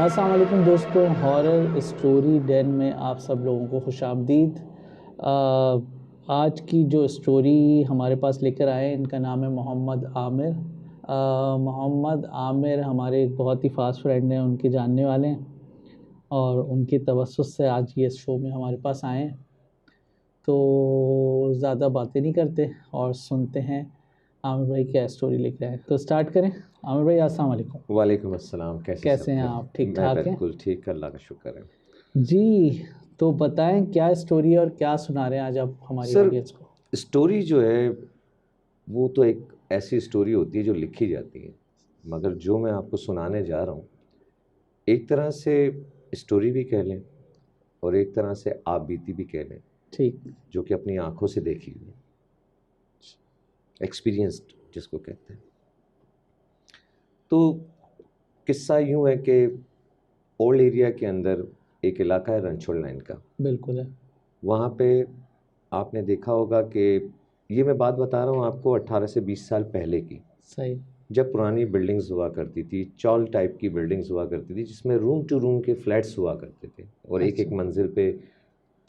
अस्सलाम वालेकुम दोस्तों, हॉरर स्टोरी डेन में आप सब लोगों को खुशामदीद। आज की जो स्टोरी हमारे पास लेकर आए हैं, इनका नाम है मोहम्मद आमिर। मोहम्मद आमिर हमारे एक बहुत ही फ़ास्ट फ्रेंड हैं, उनके जानने वाले हैं और उनके तवस्सुस से आज ये शो में हमारे पास आए हैं। तो ज़्यादा बातें नहीं करते और सुनते हैं आमिर भाई क्या स्टोरी लेकर आए। तो स्टार्ट करें। आमिर भाई अस्सलाम वालेकुम। वालेकुम अस्सलाम। कैसे हैं आप? ठीक मैं ठाक हैं? बिल्कुल ठीक, अल्लाह का शुक्र है। जी, तो बताएं क्या स्टोरी है और क्या सुना रहे हैं आज आप हमारी सर, ऑडियंस को। स्टोरी जो है वो तो एक ऐसी स्टोरी होती है जो लिखी जाती है, मगर जो मैं आपको सुनाने जा रहा हूँ एक तरह से स्टोरी भी कह लें और एक तरह से आप बीती भी कह लें, ठीक। जो कि अपनी आंखों से देखी हुई, एक्सपीरियंस्ड जिसको कहते हैं। तो किस्सा यूँ है कि ओल्ड एरिया के अंदर एक इलाका है रणछोड़ लाइन का। बिल्कुल है। वहाँ पे आपने देखा होगा कि ये मैं बात बता रहा हूँ आपको 18 से 20 साल पहले की, सही। जब पुरानी बिल्डिंग्स हुआ करती थी, चौल टाइप की बिल्डिंग्स हुआ करती थी, जिसमें रूम टू रूम के फ्लैट्स हुआ करते थे और एक एक अच्छा। मंजिल पे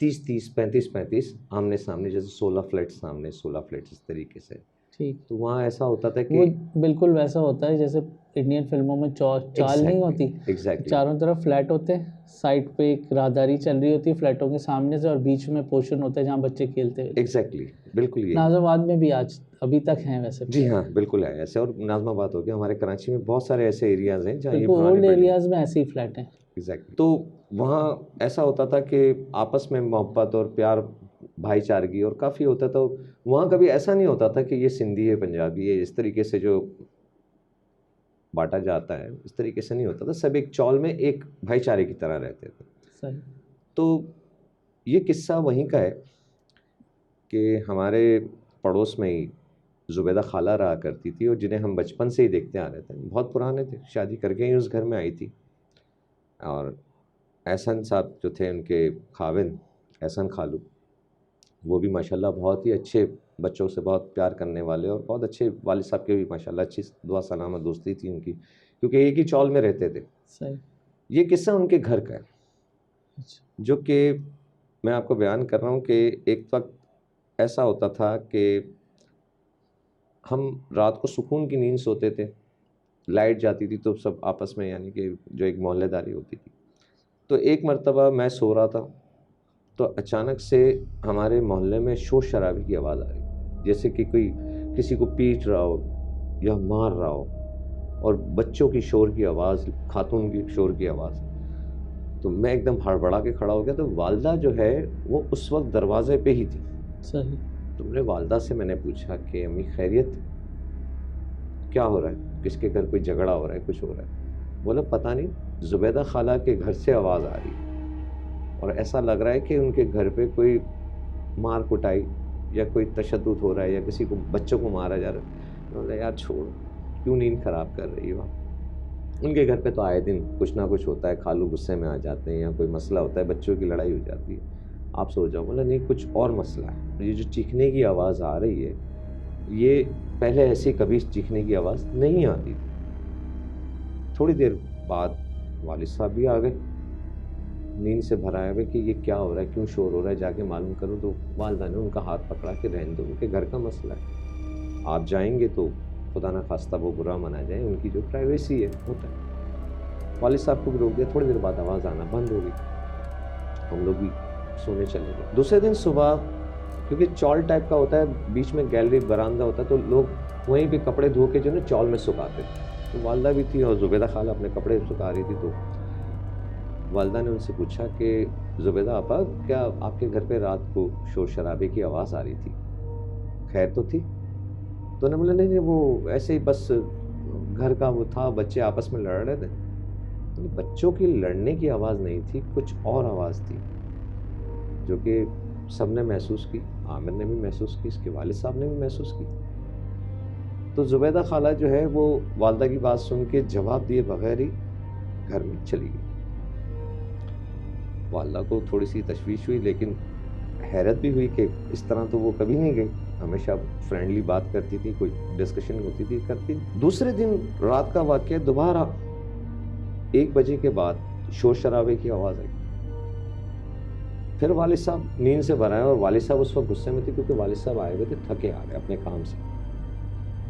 30-30, 35-35 आमने सामने, जैसे 16 फ्लैट्स सामने, 16 फ्लैट्स, इस तरीके से। ठीक। तो वहाँ ऐसा होता था वो कि बिल्कुल वैसा होता है जैसे इंडियन फिल्मों में चाल नहीं होती। एग्जैक्टली चारों तरफ फ्लैट होते हैं, साइड पे एक राहदारी चल रही होती है फ्लैटों के सामने से और बीच में पोर्शन होता है जहाँ बच्चे खेलते हैं। एग्जैक्टली बिल्कुल यही। नाज़िमाबाद में भी आज अभी तक हैं वैसे जी फ्लैट। हाँ, बिल्कुल है ऐसे। और नाज़िमाबाद हो गया, हमारे कराची में बहुत सारे ऐसे एरियाज़ हैं जहाँ ये बिल्कुल पुराने ओल्ड बिल्डिंग। एरियाज़ में ऐसे ही फ्लैट हैं। एग्जैक्टली। तो वहाँ ऐसा होता था कि आपस में मोहब्बत और प्यार, भाईचारगी और काफ़ी होता था। वहाँ कभी ऐसा नहीं होता था कि ये सिंधी है, पंजाबी है, इस तरीके से जो बांटा जाता है, इस तरीके से नहीं होता था। सब एक चौल में एक भाईचारे की तरह रहते थे। सही। तो ये किस्सा वहीं का है कि हमारे पड़ोस में ही ज़ुबैदा खाला रहा करती थी और जिन्हें हम बचपन से ही देखते आ रहे थे। बहुत पुराने थे, शादी करके ही उस घर में आई थी। और एहसन साहब जो थे, उनके खाविंद एहसन खालू, वो भी माशाल्लाह बहुत ही अच्छे, बच्चों से बहुत प्यार करने वाले और बहुत अच्छे। वालिद साहब के भी माशाल्लाह अच्छी दुआ सलामत दोस्ती थी उनकी, क्योंकि एक ही चौल में रहते थे। सही। ये किस्सा उनके घर का है, अच्छा। जो कि मैं आपको बयान कर रहा हूँ कि एक वक्त ऐसा होता था कि हम रात को सुकून की नींद सोते थे, लाइट जाती थी तो सब आपस में, यानी कि जो एक मोहल्लेदारी होती थी। तो एक मर्तबा मैं सो रहा था तो अचानक से हमारे मोहल्ले में शोर शराबे की आवाज़ आ रही, जैसे कि कोई किसी को पीट रहा हो या मार रहा हो, और बच्चों की शोर की आवाज़, खातून की शोर की आवाज़। तो मैं एकदम हड़बड़ा के खड़ा हो गया। तो वालदा जो है वो उस वक्त दरवाजे पे ही थी। सही। तो मैंने वालदा से मैंने पूछा कि अम्मी खैरियत, क्या हो रहा है, किसके घर कोई झगड़ा हो रहा है, कुछ हो रहा है? बोला पता नहीं, ज़ुबैदा खाला के घर से आवाज़ आ रही है और ऐसा लग रहा है कि उनके घर पे कोई मार कुटाई या कोई तशद्दुद हो रहा है या किसी को, बच्चों को मारा जा रहा है। बोला यार छोड़, क्यों नींद ख़राब कर रही हो? उनके घर पे तो आए दिन कुछ ना कुछ होता है, खालू गुस्से में आ जाते हैं या कोई मसला होता है, बच्चों की लड़ाई हो जाती है, आप सो जाओ। बोला नहीं, कुछ और मसला है। ये जो चीखने की आवाज़ आ रही है, ये पहले ऐसी कभी चीखने की आवाज़ नहीं आती थी। थोड़ी देर बाद वालिद साहब भी आ गए, नींद से भरा हुए कि ये क्या हो रहा है, क्यों शोर हो रहा है, जाके मालूम करो। तो वालदा ने उनका हाथ पकड़ा के रहने दो, उनके घर का मसला है, आप जाएंगे तो खुदा ना खास्ता वो बुरा मना जाए, उनकी जो प्राइवेसी है होता है। वालिद साहब को भी रोक दिया। थोड़ी देर बाद आवाज़ आना बंद हो गई, हम लोग भी सोने चले गए। दूसरे दिन सुबह, क्योंकि चौल टाइप का होता है, बीच में गैलरी बरामदा होता है, तो लोग वहीं पे कपड़े धो के जो ना चौल में सुखाते थे। तो वालदा भी थी और ज़ुबैदा खाला अपने कपड़े सुखा रही थी। तो वालदा ने उनसे पूछा कि ज़ुबैदा आपा, क्या आपके घर पे रात को शोर शराबे की आवाज़ आ रही थी, खैर तो थी? तो उन्होंने बोला नहीं नहीं, वो ऐसे ही बस घर का वो था, बच्चे आपस में लड़ रहे थे। तो बच्चों की लड़ने की आवाज़ नहीं थी, कुछ और आवाज़ थी जो कि सबने महसूस की। आमिर ने भी महसूस की, इसके वालिद साहब ने भी महसूस की। तो ज़ुबैदा खाला जो है वो वालदा की बात सुन के जवाब दिए बगैर ही घर में चली गई। वालदा को थोड़ी सी तशवीश हुई, लेकिन हैरत भी हुई कि इस तरह तो वो कभी नहीं गई, हमेशा फ्रेंडली बात करती थी, कोई डिस्कशन होती थी करती। दूसरे दिन रात का वाक़या दोबारा 1 बजे के बाद शोर शराबे की आवाज़ आई। फिर वालिद साहब नींद से भर आए और वालिद साहब उस वक्त गुस्से में थे क्योंकि वालिद साहब आए हुए थे थके आ रहे अपने काम से,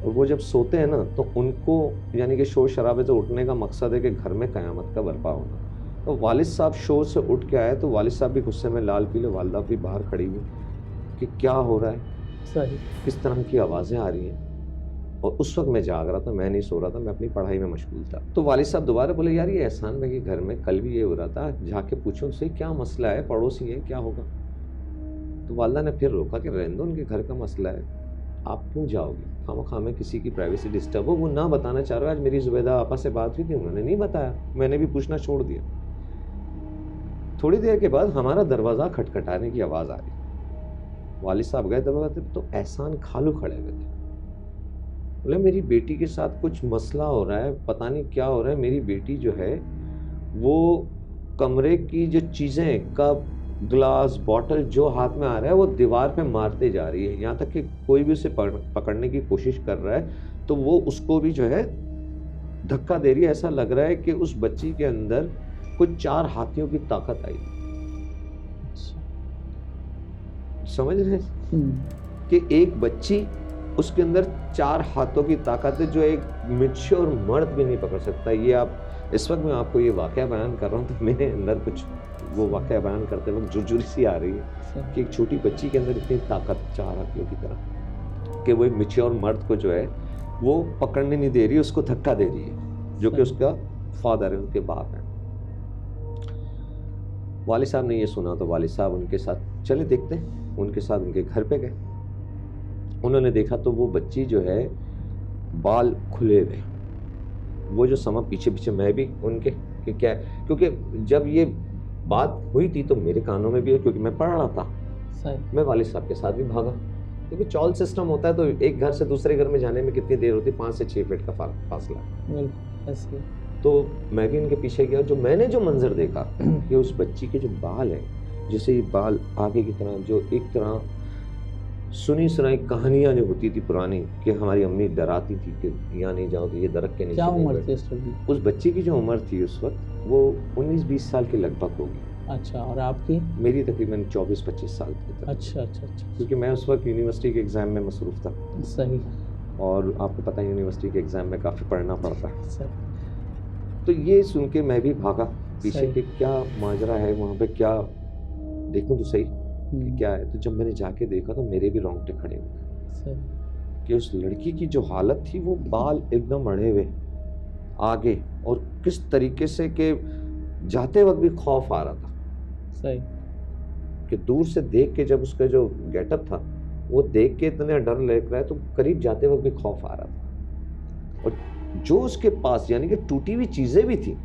और वो जब सोते हैं ना तो उनको यानी कि शोर शराबे से उठने का मकसद है कि घर में क़यामत का बर्पा होना। तो वालिद साहब शोर से उठ के आए तो वालिद साहब भी गुस्से में लाल पीले, वालिदा भी बाहर खड़ी हुई कि क्या हो रहा है, सही। किस तरह की आवाज़ें आ रही हैं। और उस वक्त मैं जाग रहा था, मैं नहीं सो रहा था, मैं अपनी पढ़ाई में मशगूल था। तो वालिद साहब दोबारा बोले, यार ये एहसान भाई के घर में कल भी ये हो रहा था, जाके पूछो उनसे क्या मसला है, पड़ोसी है क्या होगा। तो वालिदा ने फिर रोका कि रहने दो, उनके घर का मसला है, आप क्यों जाओगे, खामखा में किसी की प्राइवेसी डिस्टर्ब हो। वो ना बताना चाह रहा है। आज मेरी जुबैदा आपा से बात हुई थी, उन्होंने नहीं बताया, मैंने भी पूछना छोड़ दिया। थोड़ी देर के बाद हमारा दरवाज़ा खटखटाने की आवाज़ आ रही। वालिद साहब गए दरवाजे तो एहसान खालू खड़े हुए थे। बोले मेरी बेटी के साथ कुछ मसला हो रहा है, पता नहीं क्या हो रहा है। मेरी बेटी जो है वो कमरे की जो चीज़ें, कप ग्लास बॉटल जो हाथ में आ रहा है वो दीवार पे मारते जा रही है, यहाँ तक कि कोई भी उसे पकड़ने की कोशिश कर रहा है तो वो उसको भी जो है धक्का दे रही है। ऐसा लग रहा है कि उस बच्ची के अंदर कुछ 4 हाथियों की ताकत आई। समझ रहे हैं कि एक बच्ची, उसके अंदर 4 हाथों की ताकत है जो एक मैच्योर मर्द भी नहीं पकड़ सकता। ये आप इस वक्त मैं आपको ये वाकया बयान कर रहा हूँ तो मेरे अंदर कुछ वो वाकया बयान करते वक्त झुरझुरी सी आ रही है कि एक छोटी बच्ची के अंदर इतनी ताकत 4 हाथियों की तरह कि वो एक मैच्योर मर्द को जो है वो पकड़ने नहीं दे रही, उसको धक्का दे रही है, जो कि उसका फादर है, उनके बाप है। वालिद साहब ने ये सुना तो वालिद साहब उनके साथ चले देखते हैं, उनके साथ उनके घर पे गए। उन्होंने देखा तो वो बच्ची जो है बाल खुले हुए, वो जो समा पीछे पीछे मैं भी उनके कि क्या, क्योंकि जब ये बात हुई थी तो मेरे कानों में भी है क्योंकि मैं पढ़ रहा था। मैं वालिद साहब के साथ भी भागा क्योंकि चॉल सिस्टम होता है तो एक घर से दूसरे घर में जाने में कितनी देर होती है, 5 से 6 फीट का फासला। तो मैं भी इनके पीछे गया। जो मैंने जो मंजर देखा कि उस बच्ची के जो बाल हैं, जैसे ये बाल आगे की तरह, जो एक तरह सुनी सुनाई कहानियां जो होती थी पुरानी कि हमारी अम्मी डराती थी कि यहाँ नहीं जाओ तो ये दरख्त के नीचे। क्या उम्र थी उसकी? उस बच्ची की जो उम्र थी उस वक्त वो 19-20 साल के लगभग होगी। अच्छा, और आपकी? मेरी तकरीबन 24-25 साल की। अच्छा, क्योंकि मैं उस वक्त यूनिवर्सिटी के एग्ज़ाम में मसरूफ़ था। सही। और आपको पता है यूनिवर्सिटी के एग्ज़ाम में काफ़ी पढ़ना पड़ता है। तो ये सुन के मैं भी भागा पीछे कि क्या माजरा है वहाँ पे, क्या देखूं तो सही कि क्या है। तो जब मैंने जाके देखा तो मेरे भी रोंगटे खड़े हुए कि उस लड़की की जो हालत थी, वो बाल एकदम अड़े हुए आगे, और किस तरीके से कि जाते वक्त भी खौफ आ रहा था। सही। कि दूर से देख के जब उसका जो गेटअप था वो देख के इतना डर लग रहा है तो करीब जाते वक्त भी खौफ आ रहा था। और जो उसके पास यानी कि टूटी हुई चीज़ें भी थी,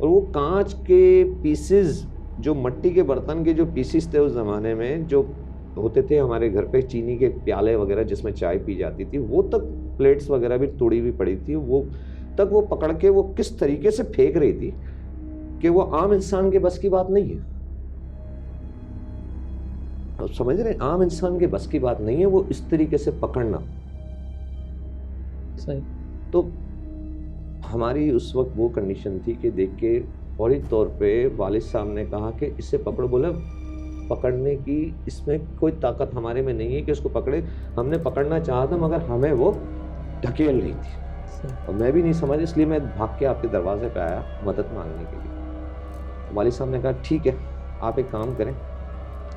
और वो कांच के पीसेस, जो मिट्टी के बर्तन के जो पीसेस थे उस ज़माने में जो होते थे हमारे घर पे, चीनी के प्याले वगैरह जिसमें चाय पी जाती थी, वो तक प्लेट्स वगैरह भी तोड़ी हुई पड़ी थी, वो तक वो पकड़ के वो किस तरीके से फेंक रही थी कि वो आम इंसान के बस की बात नहीं है। आप समझ रहे हैं, आम इंसान के बस की बात नहीं है वो इस तरीके से पकड़ना। सही। तो हमारी उस वक्त वो कंडीशन थी कि देख के फौरी तौर पे वालिद साहब ने कहा कि इसे पकड़ो। बोला पकड़ने की इसमें कोई ताकत हमारे में नहीं है कि उसको पकड़े, हमने पकड़ना चाहा था मगर हमें वो ढकेल रही थी और मैं भी नहीं समझ, इसलिए मैं भाग के आपके दरवाजे पे आया मदद मांगने के लिए। वालिद साहब ने कहा ठीक है, आप एक काम करें,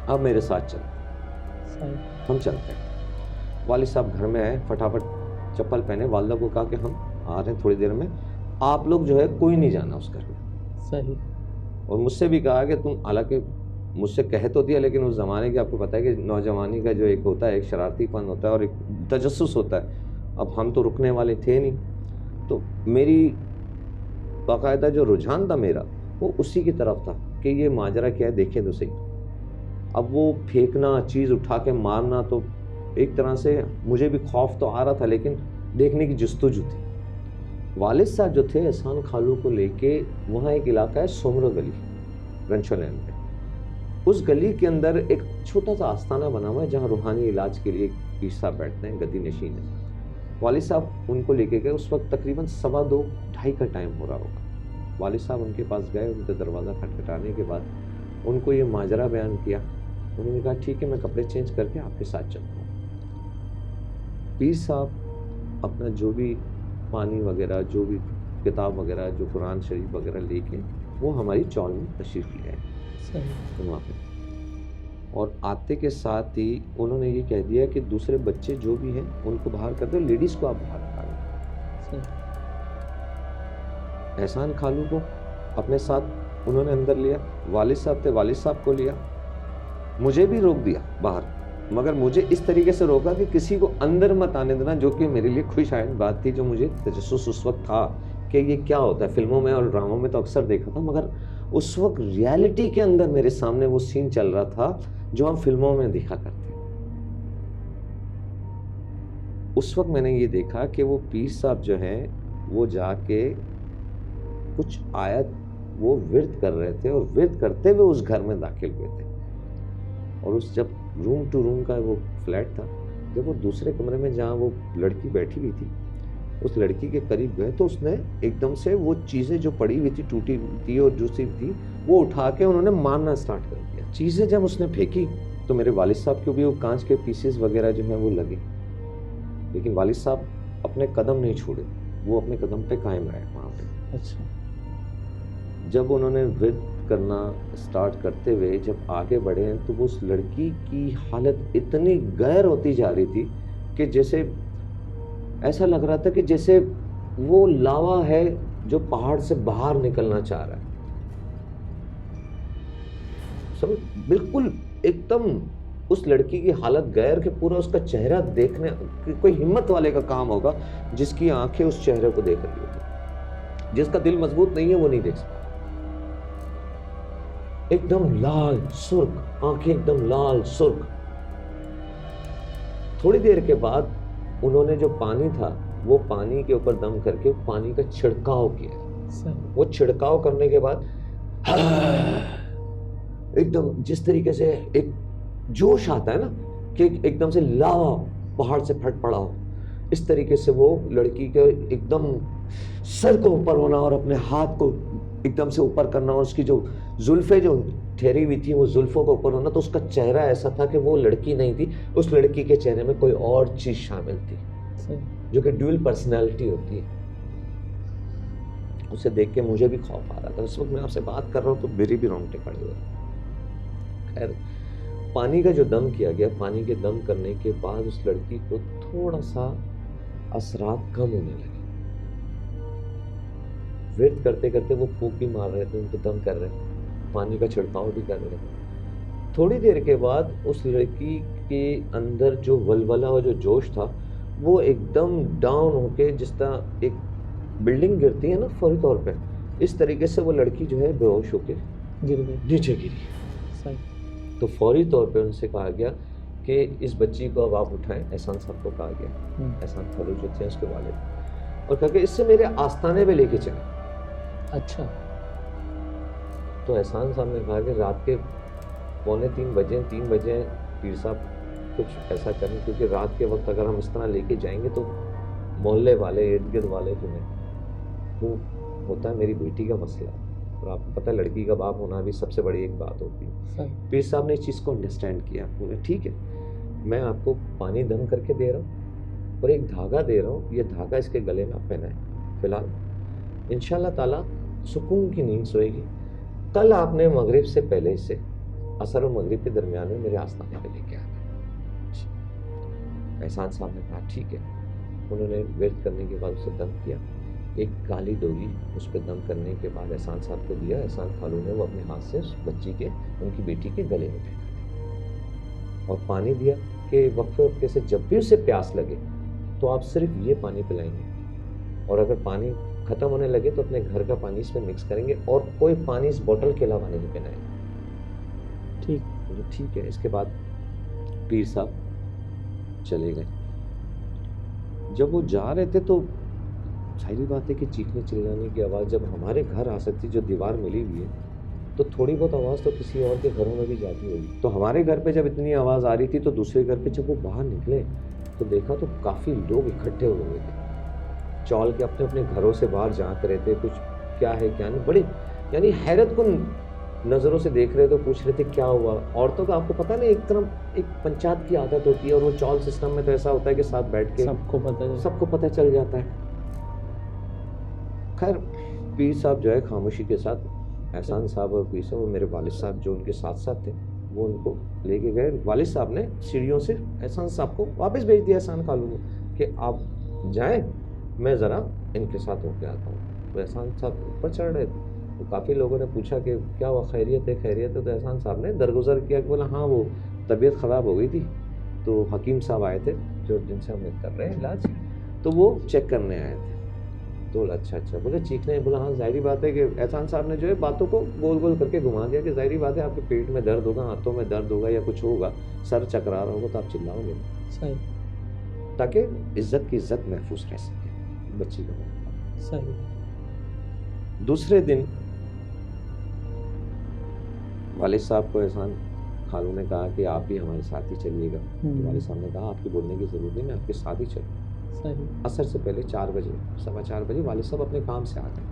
अब मेरे साथ चलें, हम चलते हैं। वालिद साहब घर में आए, फटाफट चप्पल पहने, वालिदा को कहा कि हम आ रहे हैं थोड़ी देर में, आप लोग जो है कोई नहीं जाना उस घर में। सही। और मुझसे भी कहा कि तुम, हालांकि मुझसे कह तो दिया, लेकिन उस ज़माने के आपको पता है कि नौजवानी का जो एक होता है, एक शरारतीपन होता है और एक तजस्सुस होता है। अब हम तो रुकने वाले थे नहीं, तो मेरी बाकायदा जो रुझान था मेरा वो उसी की तरफ था कि ये माजरा क्या है, देखें तो सही। अब वो फेंकना, चीज़ उठा के मारना, तो एक तरह से मुझे भी खौफ तो आ रहा था लेकिन देखने की जस्तुजू थी। वालिद साहब जो थे एहसान खालू को लेके, वहाँ एक इलाका है सोमरो गली, रंचो लैन पे, उस गली के अंदर एक छोटा सा आस्थाना बना हुआ है जहाँ रूहानी इलाज के लिए पीर साहब बैठते हैं, गद्दी नशीन है। वालिद साहब उनको लेके गए, उस वक्त तकरीबन 2:15-2:30 का टाइम हो रहा होगा। वालिद साहब उनके पास गए, उनका दरवाज़ा खटखटाने के बाद उनको ये माजरा बयान किया। उन्होंने कहा ठीक है, मैं कपड़े चेंज करके आपके साथ चलता हूँ। पीर साहब अपना जो भी पानी वगैरह, जो भी किताब वगैरह, जो कुरान शरीफ वगैरह लेके वो हमारी चौल में तशरीफ़ ले आए वहाँ पे। और आते के साथ ही उन्होंने ये कह दिया कि दूसरे बच्चे जो भी हैं उनको बाहर कर दो, लेडीज़ को आप बाहर निकालें। एहसान खालू को अपने साथ उन्होंने अंदर लिया, वालिद साहब थे, वालिद साहब को लिया, मुझे भी रोक दिया बाहर, मगर मुझे इस तरीके से रोका कि किसी को अंदर मत आने देना, जो कि मेरे लिए खुशहाल बात थी, जो मुझे तजस्सुस उस वक्त था कि ये क्या होता है। फिल्मों में और ड्रामों में तो अक्सर देखा था, मगर उस वक्त रियलिटी के अंदर मेरे सामने वो सीन चल रहा था जो हम फिल्मों में देखा करते। उस वक्त मैंने ये देखा कि वो पीर साहब जो हैं वो जाके कुछ आयत वो विर्द कर रहे थे, और विर्द करते हुए उस घर में दाखिल हुए थे। और उस जब रूम टू रूम का वो फ्लैट था, जब वो दूसरे कमरे में जहाँ वो लड़की बैठी हुई थी, उस लड़की के करीब गए तो उसने एकदम से वो चीज़ें जो पड़ी हुई थी, टूटी हुई थी और जूसी थी, वो उठा के उन्होंने मारना स्टार्ट कर दिया। चीज़ें जब उसने फेंकी तो मेरे वालिद साहब को भी वो कांच के पीसेस वगैरह जो हैं वो लगे, लेकिन वालिद साहब अपने कदम नहीं छोड़े, वो अपने कदम पे कायम रहे वहाँ पे। अच्छा। जब उन्होंने विर्द करना स्टार्ट करते हुए जब आगे बढ़े तो वो उस लड़की की हालत इतनी गैर होती जा रही थी कि जैसे ऐसा लग रहा था कि जैसे वो लावा है जो पहाड़ से बाहर निकलना चाह रहा है। समझ, बिल्कुल एकदम उस लड़की की हालत गैर के पूरा उसका चेहरा देखने, कोई हिम्मत वाले का काम होगा जिसकी आंखें उस चेहरे को देख रही होगी, जिसका दिल मजबूत नहीं है वो नहीं देख सकता। एकदम लाल सुर्ख आंखें, एकदम लाल सुर्ख। थोड़ी देर के बाद उन्होंने जो पानी था वो पानी के ऊपर दम करके पानी का छिड़काव किया। वो छिड़काव करने के बाद एकदम जिस तरीके से एक जोश आता है ना कि एकदम से लावा पहाड़ से फट पड़ा हो, इस तरीके से वो लड़की के एकदम सर को ऊपर होना और अपने हाथ को एकदम से ऊपर करना, और उसकी जो जुल्फे जो ठहरी हुई थी वो जुल्फों को ऊपर होना, तो उसका चेहरा ऐसा था कि वो लड़की नहीं थी, उस लड़की के चेहरे में कोई और चीज शामिल थी, जो कि ड्यूअल पर्सनैलिटी होती है। उसे देख के मुझे भी खौफ आ रहा था। उस वक्त मैं आपसे बात कर रहा हूँ तो मेरी भी रोंगटे खड़े हुए। खैर, पानी का जो दम किया गया, पानी के दम करने के बाद उस लड़की को थोड़ा सा असरात कम होने लगे। विर्द करते करते वो फूंक भी मार रहे थे, उनको दम कर रहे थे, पानी का छिड़काव भी कर रहे थे। थोड़ी देर के बाद उस लड़की के अंदर जो वलवला और जो जोश था वो एकदम डाउन होके, जिस तरह एक बिल्डिंग गिरती है ना फौरी तौर पे, इस तरीके से वो लड़की जो है बेहोश होके गिर गई, नीचे गिरी। तो फौरी तौर पे उनसे कहा गया कि इस बच्ची को अब आप उठाएं। एहसान साहब को कहा गया, एहसान खालू जो थे उसके वालिद, और कहा कि इससे मेरे आस्थाने पे लेके चले। अच्छा। तो एहसान साहब ने कहा कि रात के 2:45 बजे 3 बजे पीर साहब कुछ ऐसा करें, क्योंकि रात के वक्त अगर हम इस तरह लेके जाएंगे तो मोहल्ले वाले, इर्द गिर्द वाले जो हैं, वो होता है मेरी बेटी का मसला, और आपको पता है लड़की का बाप होना भी सबसे बड़ी एक बात होती है। पीर साहब ने इस चीज़ को अंडरस्टैंड किया। बोले ठीक है, मैं आपको पानी दम करके दे रहा हूँ और एक धागा दे रहा हूँ, ये धागा इसके गले में आप पहनाएं। फिलहाल इंशाल्लाह ताला सुकून की नींद सोएगी। कल आपने मगरिब से पहले इसे असर और मगरिब के दरमियान में मेरे आस्थाने पे लेके आना। एहसान साहब ने कहा ठीक है। उन्होंने विर्द करने के बाद उसे दम किया, एक काली डोरी उस पर दम करने के बाद एहसान साहब को दिया। एहसान खालू ने वो अपने हाथ से उस बच्ची के, उनकी बेटी के गले में पहना दिया और पानी दिया कि वक्फे वक्फे से जब भी उसे प्यास लगे तो आप सिर्फ ये पानी पिलाएंगे, और अगर पानी ख़त्म होने लगे तो अपने घर का पानी इसमें मिक्स करेंगे और कोई पानी इस बोतल के अलावा नहीं पिलाएंगे। ठीक है। इसके बाद पीर साहब चले गए। जब वो जा रहे थे तो सारी बात है कि चीखने चिल्लाने की आवाज़ जब हमारे घर आ सकती, जो दीवार मिली हुई है, तो थोड़ी बहुत आवाज़ तो किसी और के घरों में भी जाती होगी। तो हमारे घर पे जब इतनी आवाज़ आ रही थी तो दूसरे घर पे जब वो बाहर निकले तो देखा तो काफ़ी लोग इकट्ठे हुए थे, चौल के अपने अपने घरों से बाहर झांक रहे थे, कुछ क्या है क्या नहीं, बड़े यानी हैरत कुन नज़रों से देख रहे तो पूछ रहे थे क्या हुआ। औरतों का आपको पता नहीं, एक पंचायत की आदत होती है, और वो चॉल सिस्टम में तो ऐसा होता है कि साथ बैठ के सबको पता चल जाता है। खैर पीर साहब जो है खामोशी के साथ, एहसान साहब और पीर साहब और मेरे वालिद साहब जो उनके साथ साथ थे, वो उनको लेके गए। वालिद साहब ने सीढ़ियों से एहसान साहब को वापस भेज दिया, एहसान खालू को, कि आप जाएं, मैं ज़रा इनके साथ होके आता हूँ। तो एहसान साहब ऊपर चढ़ रहे थे, तो काफ़ी लोगों ने पूछा कि क्या हुआ, खैरियत है खैरियत है। तो एहसान साहब ने दरगुजर किया कि बोला हाँ, वो तबीयत ख़राब हो गई थी, तो हकीम साहब आए थे जो जिनसे हम कर रहे हैं इलाज, तो वो चेक करने आए थे। तो अच्छा अच्छा, बोले चीखने, बोला हाँ जाहिर बात है कि एहसान साहब ने जो है बातों को गोल गोल करके घुमा दिया कि जाहिर बात है आपके पेट में दर्द होगा, हाथों में दर्द होगा या कुछ होगा, सर चकरा रहा होगा तो आप चिल्लाओगे, सही, ताकि इज्जत की इज्जत महफूज रह सके बच्ची का। सही। दूसरे दिन वालिद साहब को एहसान खालू ने कहा कि आप भी हमारे साथ ही चलिएगा। तो वालिद साहब ने कहा आपके बोलने की ज़रूरत नहीं, मैं आपके साथ ही चलूँ। असर से पहले 4 बजे, 4:15 बजे वालिद साहब अपने काम से आ गए।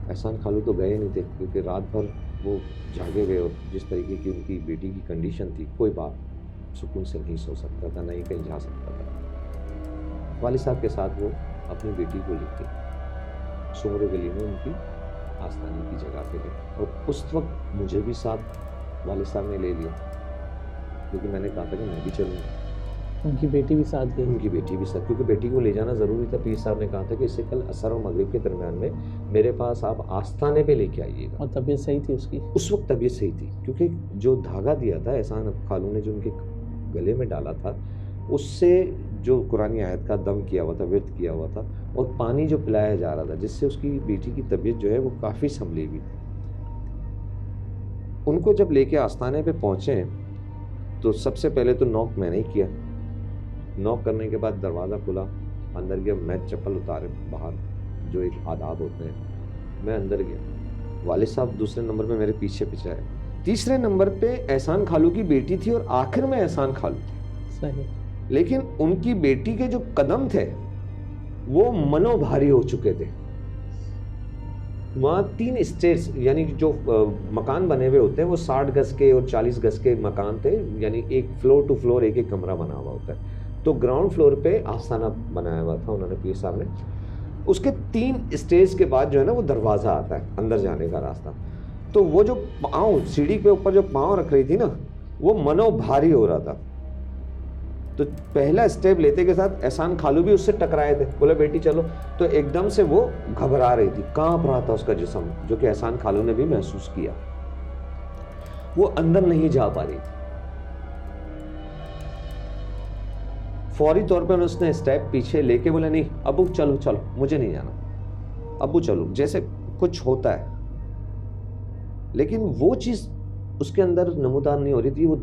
एहसान खालू तो गए नहीं थे, क्योंकि रात भर वो जागे गए, और जिस तरीके की उनकी बेटी की कंडीशन थी, कोई बाप सुकून से नहीं सो सकता था, नहीं कहीं जा सकता था। वालिद साहब के साथ वो अपनी बेटी को लेके सुमरो गली में उनकी आस्थाने की जगह पे गए, और उस वक्त मुझे भी साथ वालिद साहब ने ले लिया, क्योंकि मैंने कहा था कि मैं भी चलूँगा। उनकी बेटी भी साथ गई? उनकी बेटी भी साथ, क्योंकि बेटी को ले जाना ज़रूरी था। पीर साहब ने कहा था कि इससे कल असर और मगरिब के दरमियान में मेरे पास आप आस्थाने पे लेके आइएगा। और तबीयत सही थी उसकी? उस वक्त तबीयत सही थी, क्योंकि जो धागा दिया था एहसान खालू ने, जो उनके गले में डाला था, उससे जो कुरानी आयत का दम किया हुआ था, विर्द किया हुआ था, और पानी जो पिलाया जा रहा था, जिससे उसकी बेटी की तबीयत जो है वो काफ़ी संभली हुई थी। उनको जब लेके आस्थाने पे पहुँचे तो सबसे पहले तो नॉक मैंने ही किया। नॉक करने के बाद दरवाज़ा खुला, अंदर गया, मैं चप्पल उतारे बाहर, जो एक आदाब होते हैं, मैं अंदर गया। वालिद साहब दूसरे नंबर पे मेरे पीछे पीछे आए। तीसरे नंबर पे एहसान खालू की बेटी थी, और आखिर में एहसान खालू थे। सही। लेकिन उनकी बेटी के जो कदम थे वो मनो भारी हो चुके थे। वहाँ 3 स्टेयर्स, यानी जो मकान बने हुए होते हैं वो 60 गज के और 40 गज के मकान थे, यानी एक फ्लोर टू फ्लोर एक कमरा बना हुआ होता है। तो ग्राउंड फ्लोर पे आस्थाना बनाया हुआ था उन्होंने, पीर साहब ने। उसके 3 स्टेज के बाद जो है ना, वो दरवाज़ा आता है अंदर जाने का रास्ता। तो वो जो पाँव सीढ़ी पे ऊपर जो पाँव रख रही थी ना, वो मनो भारी हो रहा था। तो पहला स्टेप लेते के साथ एहसान खालू भी उससे टकराए थे, बोले बेटी चलो। तो एकदम से वो घबरा रही थी, कांप रहा था उसका जिस्म, जो कि एहसान खालू ने भी महसूस किया। वो अंदर नहीं जा पा रही थी। फौरी तौर पर उसने स्टेप पीछे लेके बोला नहीं अबू चलो चलो, मुझे नहीं जाना, अबू चलो, जैसे कुछ होता है। लेकिन वो चीज़ उसके अंदर नमूदार नहीं हो रही थी, वो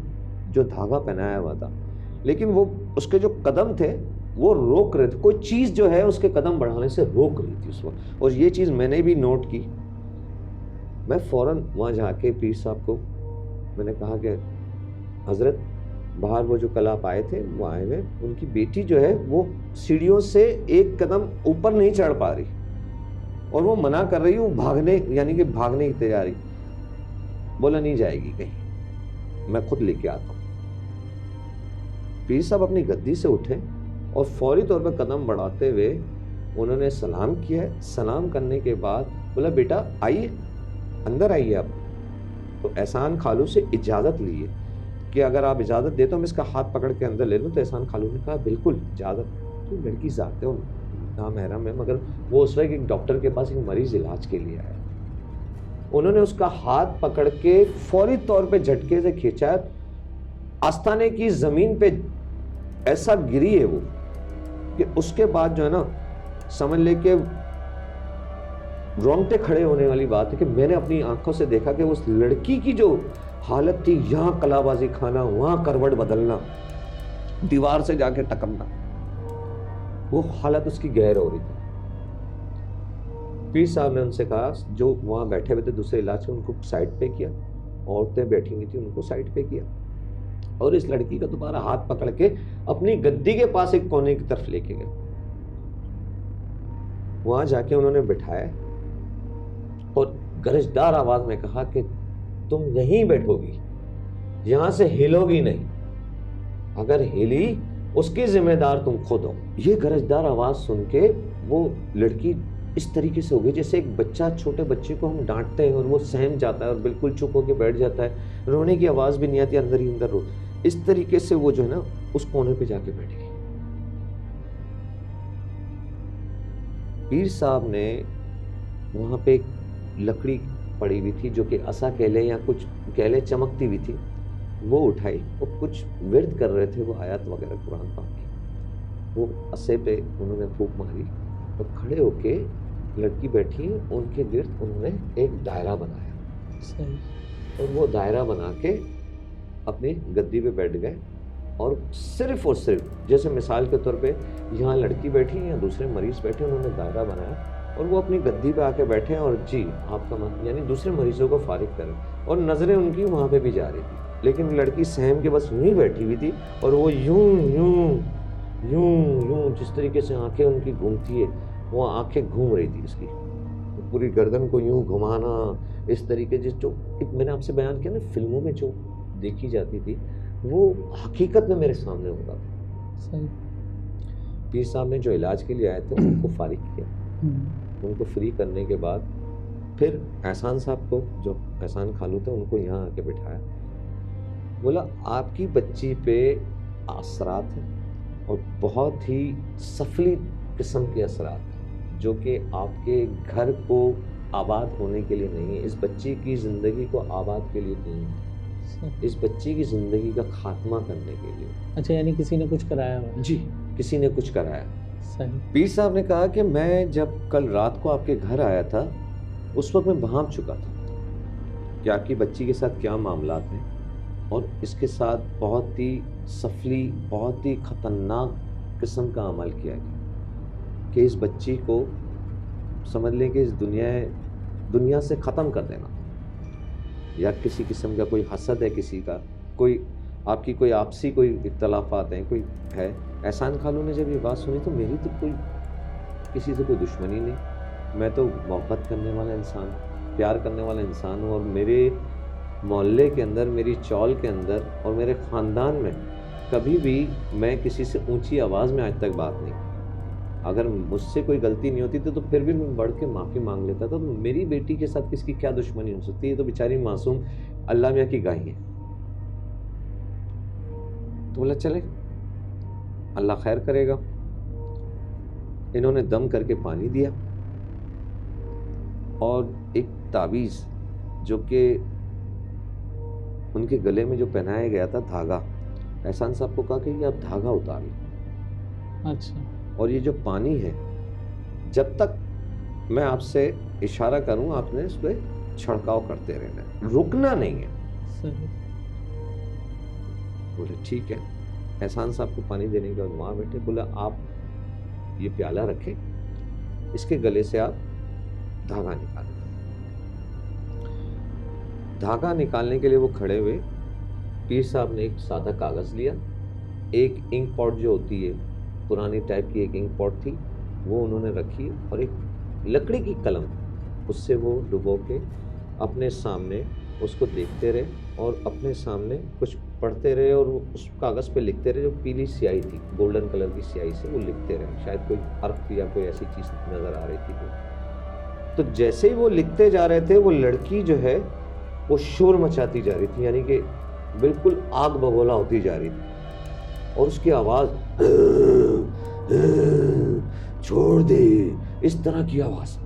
जो धागा पहनाया हुआ था। लेकिन वो उसके जो कदम थे वो रोक रहे थे, कोई चीज़ जो है उसके कदम बढ़ाने से रोक रही थी उस वक्त। और ये चीज़ मैंने भी नोट की। मैं फ़ौरन वहाँ जाके पीर साहब को मैंने कहा कि हज़रत, बाहर वो जो कल आप आए थे वो आए हुए, उनकी बेटी जो है वो सीढ़ियों से एक कदम ऊपर नहीं चढ़ पा रही, और वो मना कर रही, वो भागने, यानी कि भागने की तैयारी। बोला नहीं जाएगी कहीं, मैं खुद लेके आता हूँ। पीर साहब अपनी गद्दी से उठे और फौरी तौर पर कदम बढ़ाते हुए उन्होंने सलाम किया। सलाम करने के बाद बोला बेटा आइए, अंदर आइए आप। तो एहसान खालू से इजाज़त ली है कि अगर आप इजाज़त दे तो हम इसका हाथ पकड़ के अंदर ले लूँ। तो एहसान खालू ने कहा बिल्कुल इजाज़त। तो लड़की ज़ाते हो नामहरम है, मगर वो उस वक्त एक डॉक्टर के पास एक मरीज़ इलाज के लिए आया। उन्होंने उसका हाथ पकड़ के फौरी तौर पे झटके से खींचा, आस्थाने की ज़मीन पे ऐसा गिरी है वो कि उसके बाद जो है ना, समझ ले के रोंगटे खड़े होने वाली बात है कि मैंने अपनी आंखों से देखा कि उस लड़की की जो हालत थी, यहाँ कलाबाजी खाना, वहाँ करवट बदलना, दीवार से जाके टकरना, वो हालत उसकी गैर हो रही थी। पीर साहब ने उनसे कहा, जो वहाँ बैठे हुए थे दूसरे इलाज में, उनको साइड पे किया, औरतें बैठी हुई थी उनको साइड पे किया, और इस लड़की का दोबारा हाथ पकड़ के अपनी गद्दी के पास एक कोने की तरफ लेके गए। वहाँ जाके उन्होंने बिठाया और गरजदार आवाज में कहा कि तुम यहीं बैठोगी, यहां से हिलोगी नहीं, अगर हिली उसकी जिम्मेदार तुम खुद हो। ये गरजदार आवाज सुन के वो लड़की इस तरीके से हो गई जैसे एक बच्चा, छोटे बच्चे को हम डांटते हैं और वो सहम जाता है और बिल्कुल चुप होकर बैठ जाता है, रोने की आवाज भी नहीं आती, अंदर ही अंदर रो। इस तरीके से वो जो है ना उस कोने पे जाके बैठ गई। पीर साहब ने वहां पे एक लकड़ी पड़ी हुई थी जो कि असा कहले या कुछ कहले चमकती हुई थी, वो उठाई और कुछ विर्द कर रहे थे, वो आयत वगैरह कुरान पाक की, वो असे पे उन्होंने फूंक मारी और खड़े होके लड़की बैठी, उनके गिर्द उन्होंने एक दायरा बनाया। सही। और वो दायरा बना के अपनी गद्दी पे बैठ गए और सिर्फ जैसे मिसाल के तौर पे यहाँ लड़की बैठी या दूसरे मरीज बैठे, उन्होंने दायरा बनाया और वो अपनी गद्दी पे आके बैठे और जी आपका मन, यानी दूसरे मरीजों को फारिग करें और नज़रें उनकी वहाँ पे भी जा रही थी, लेकिन लड़की सहम के बस यूं ही बैठी हुई थी और वो यूं यूं यूं यूं जिस तरीके से आंखें उनकी घूमती है, वो आंखें घूम रही थी इसकी, पूरी गर्दन को यूं घुमाना इस तरीके से, जो एक मैंने आपसे बयान किया ना फिल्मों में जो देखी जाती थी, वो हकीकत में मेरे सामने होता था। सही। पीर साहब ने जो इलाज के लिए आए थे उनको फारिग किया, उनको फ्री करने के बाद फिर एहसान साहब को, जो एहसान खालू थे, उनको यहाँ आके बिठाया, बोला आपकी बच्ची पे असरात हैं और बहुत ही सफली किस्म के असरात हैं जो कि आपके घर को आबाद होने के लिए नहीं है, इस बच्ची की ज़िंदगी को आबाद के लिए नहीं है, इस बच्ची की ज़िंदगी का खात्मा करने के लिए। अच्छा, यानी किसी ने कुछ कराया हुआ? जी, किसी ने कुछ कराया। सही। पीर साहब ने कहा कि मैं जब कल रात को आपके घर आया था उस वक्त मैं भांप चुका था कि आपकी बच्ची के साथ क्या मामलात हैं और इसके साथ बहुत ही सफली, बहुत ही ख़तरनाक किस्म का अमल किया गया कि इस बच्ची को समझ लें कि इस दुनिया से ख़त्म कर देना, या किसी किस्म का कोई हसद है, किसी का कोई आपकी कोई आपसी कोई इख्तलाफात हैं, कोई है। एहसान खालू ने जब ये बात सुनी तो मेरी तो कोई किसी से कोई दुश्मनी नहीं, मैं तो मोहब्बत करने वाला इंसान, प्यार करने वाला इंसान हूँ और मेरे मोहल्ले के अंदर, मेरी चौल के अंदर और मेरे ख़ानदान में कभी भी मैं किसी से ऊंची आवाज़ में आज तक बात नहीं, अगर मुझसे कोई गलती नहीं होती तो फिर भी मैं बढ़ के माफ़ी मांग लेता था। तो मेरी बेटी के साथ किसकी क्या दुश्मनी हो सकती है, तो बेचारी मासूम अल्लाह मियाँ की गाय है। तो बोला चले अल्लाह खैर करेगा। इन्होंने दम करके पानी दिया और एक तावीज़ जो कि उनके गले में जो पहनाया गया था धागा, एहसान साहब को कहा कि ये आप धागा उतारिए। अच्छा। और ये जो पानी है, जब तक मैं आपसे इशारा करूं आपने इस पर छिड़काव करते रहना है, रुकना नहीं है। सही। बोले ठीक है। एहसान साहब को पानी देने के बाद वहाँ बैठे, बोला आप ये प्याला रखें, इसके गले से आप धागा निकालें। धागा निकालने के लिए वो खड़े हुए, पीर साहब ने एक सादा कागज़ लिया, एक इंक पॉट जो होती है पुरानी टाइप की एक इंक पॉट थी, वो उन्होंने रखी और एक लकड़ी की कलम, उससे वो डुबो के अपने सामने उसको देखते रहे और अपने सामने कुछ पढ़ते रहे और उस कागज़ पे लिखते रहे, जो पीली स्याही थी, गोल्डन कलर की स्याही से वो लिखते रहे, शायद कोई हर्फ या कोई ऐसी चीज़ नज़र आ रही थी। तो जैसे ही वो लिखते जा रहे थे, वो लड़की जो है वो शोर मचाती जा रही थी, यानी कि बिल्कुल आग बगोला होती जा रही थी और उसकी आवाज़ छोड़ दे, इस तरह की आवाज़।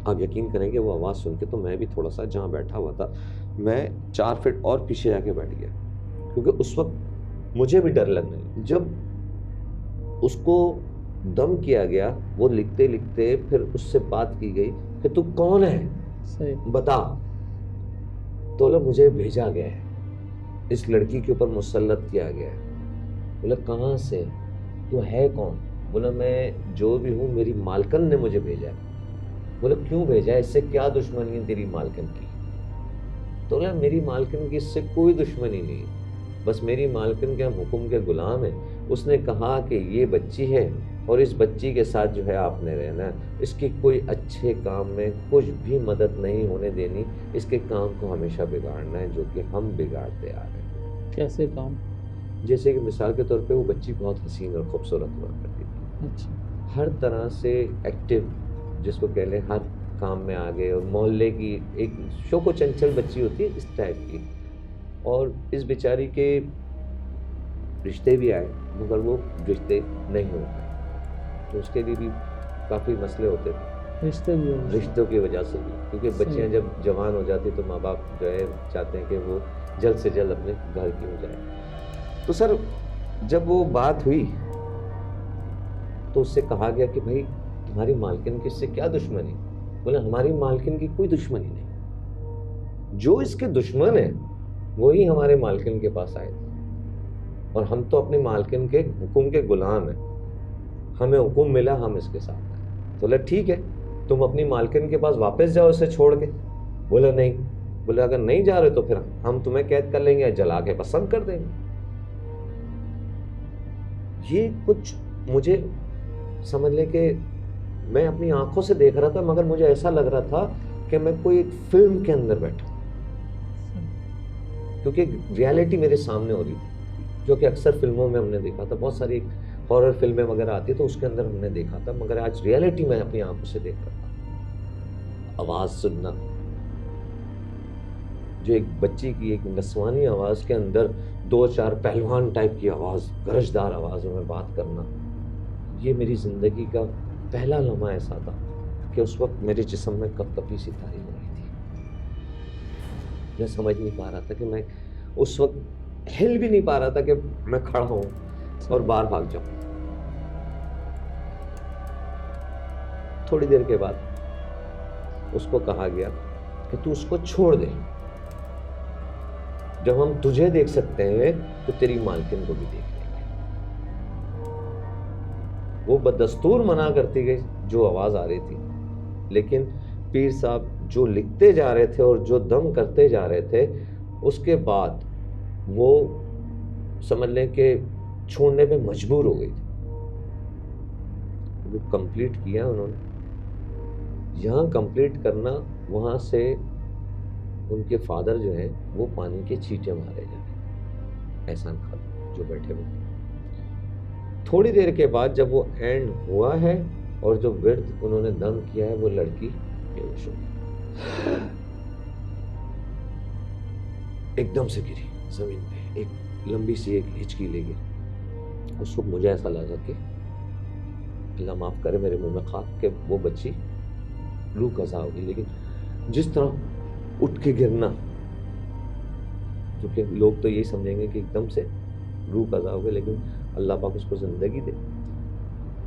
आप यकीन करेंगे वो आवाज़ सुन के तो मैं भी थोड़ा सा जहाँ बैठा हुआ था, मैं 4 फीट और पीछे जाके बैठ गया, क्योंकि उस वक्त मुझे भी डर लगने लगा। जब उसको दम किया गया, वो लिखते लिखते फिर उससे बात की गई कि तू कौन है, सही। बता। तो बोला मुझे भेजा गया है, इस लड़की के ऊपर मुसल्लत किया गया है। बोला कहाँ से, तू है कौन? बोला मैं जो भी हूँ, मेरी मालकन ने मुझे भेजा है। बोला क्यों भेजा है, इससे क्या दुश्मनी है तेरी मालकन की? तो बोला मेरी मालकन की इससे कोई दुश्मनी नहीं है, बस मेरी मालकन के हम हुक्म के गुलाम हैं। उसने कहा कि ये बच्ची है, और इस बच्ची के साथ जो है आपने रहना है, इसकी कोई अच्छे काम में कुछ भी मदद नहीं होने देनी, इसके काम को हमेशा बिगाड़ना है, जो कि हम बिगाड़ते आ रहे हैं। कैसे काम? जैसे कि मिसाल के तौर पे वो बच्ची बहुत हसीन और खूबसूरत हुआ करती थी, अच्छा। हर तरह से एक्टिव, जिसको कह लें हर काम में आगे, और मोहल्ले की एक शोको चंचल बच्ची होती है इस टाइप की। और इस बेचारी के रिश्ते भी आए मगर वो रिश्ते नहीं हो पाए, तो उसके लिए भी काफ़ी मसले होते थे, रिश्तों की वजह से भी, क्योंकि बच्चियां जब जवान हो जाती तो माँ बाप जो है चाहते हैं कि वो जल्द से जल्द अपने घर की हो जाए। तो सर जब वो बात हुई तो उससे कहा गया कि भाई तुम्हारी मालकिन की इससे क्या दुश्मनी? बोले हमारी मालकिन की कोई दुश्मनी नहीं, जो इसके दुश्मन है वही हमारे मालकिन के पास आए थे, और हम तो अपनी मालकिन के हुक्म के गुलाम हैं, हमें हुक्म मिला हम इसके साथ आए। बोले ठीक है, तुम अपनी मालकिन के पास वापस जाओ इसे छोड़ के। बोले नहीं। बोले अगर नहीं जा रहे तो फिर हम तुम्हें कैद कर लेंगे, जला के पसंद कर देंगे। ये कुछ मुझे समझ ले कि मैं अपनी आंखों से देख रहा था, मगर मुझे ऐसा लग रहा था कि मैं कोई एक फिल्म के अंदर बैठा, क्योंकि रियलिटी मेरे सामने हो रही थी, जो कि अक्सर फिल्मों में हमने देखा था, बहुत सारी हॉरर फिल्में वगैरह आती तो उसके अंदर हमने देखा था, मगर आज रियलिटी में अपनी आंखों से देख रहा था। आवाज़ सुनना, जो एक बच्ची की एक नस्वानी आवाज़ के अंदर 2-4 पहलवान टाइप की आवाज़, गरजदार आवाज़ों में बात करना, ये मेरी ज़िंदगी का पहला लम्हा ऐसा था कि उस वक्त मेरे जिस्म में कपकपी सी तारी हो रही थी। मैं समझ नहीं पा रहा था कि मैं उस वक्त हिल भी नहीं पा रहा था कि मैं खड़ा हूँ और बाहर भाग जाऊँ। थोड़ी देर के बाद उसको कहा गया कि तू उसको छोड़ दे, जब हम तुझे देख सकते हैं तो तेरी मालकिन को भी देख लेंगे। वो बदस्तूर मना करती गई जो आवाज़ आ रही थी, लेकिन पीर साहब जो लिखते जा रहे थे और जो दम करते जा रहे थे, उसके बाद वो समझ लें कि छोड़ने पे मजबूर हो गई थी। वो कंप्लीट किया उन्होंने। यहाँ कंप्लीट करना, वहाँ से उनके फादर जो है वो पानी के छींटे मारे जाए, एहसान खान जो बैठे हुए थे। थोड़ी देर के बाद जब वो एंड हुआ है और जो विर्द उन्होंने दम किया है, वो लड़की बेहोश हो गई, एकदम से गिरी जमीन पे, एक लंबी सी एक हिचकी ले गई। उस वक्त मुझे ऐसा लगा कि अल्लाह माफ़ करे मेरे मुंह में खाक कि वो बच्ची रूह कज़ा होगी, लेकिन जिस तरह उठ के गिरना, जो कि लोग तो यही समझेंगे कि एकदम से रूह कज़ा हो गई, लेकिन अल्लाह पाक उसको ज़िंदगी दे।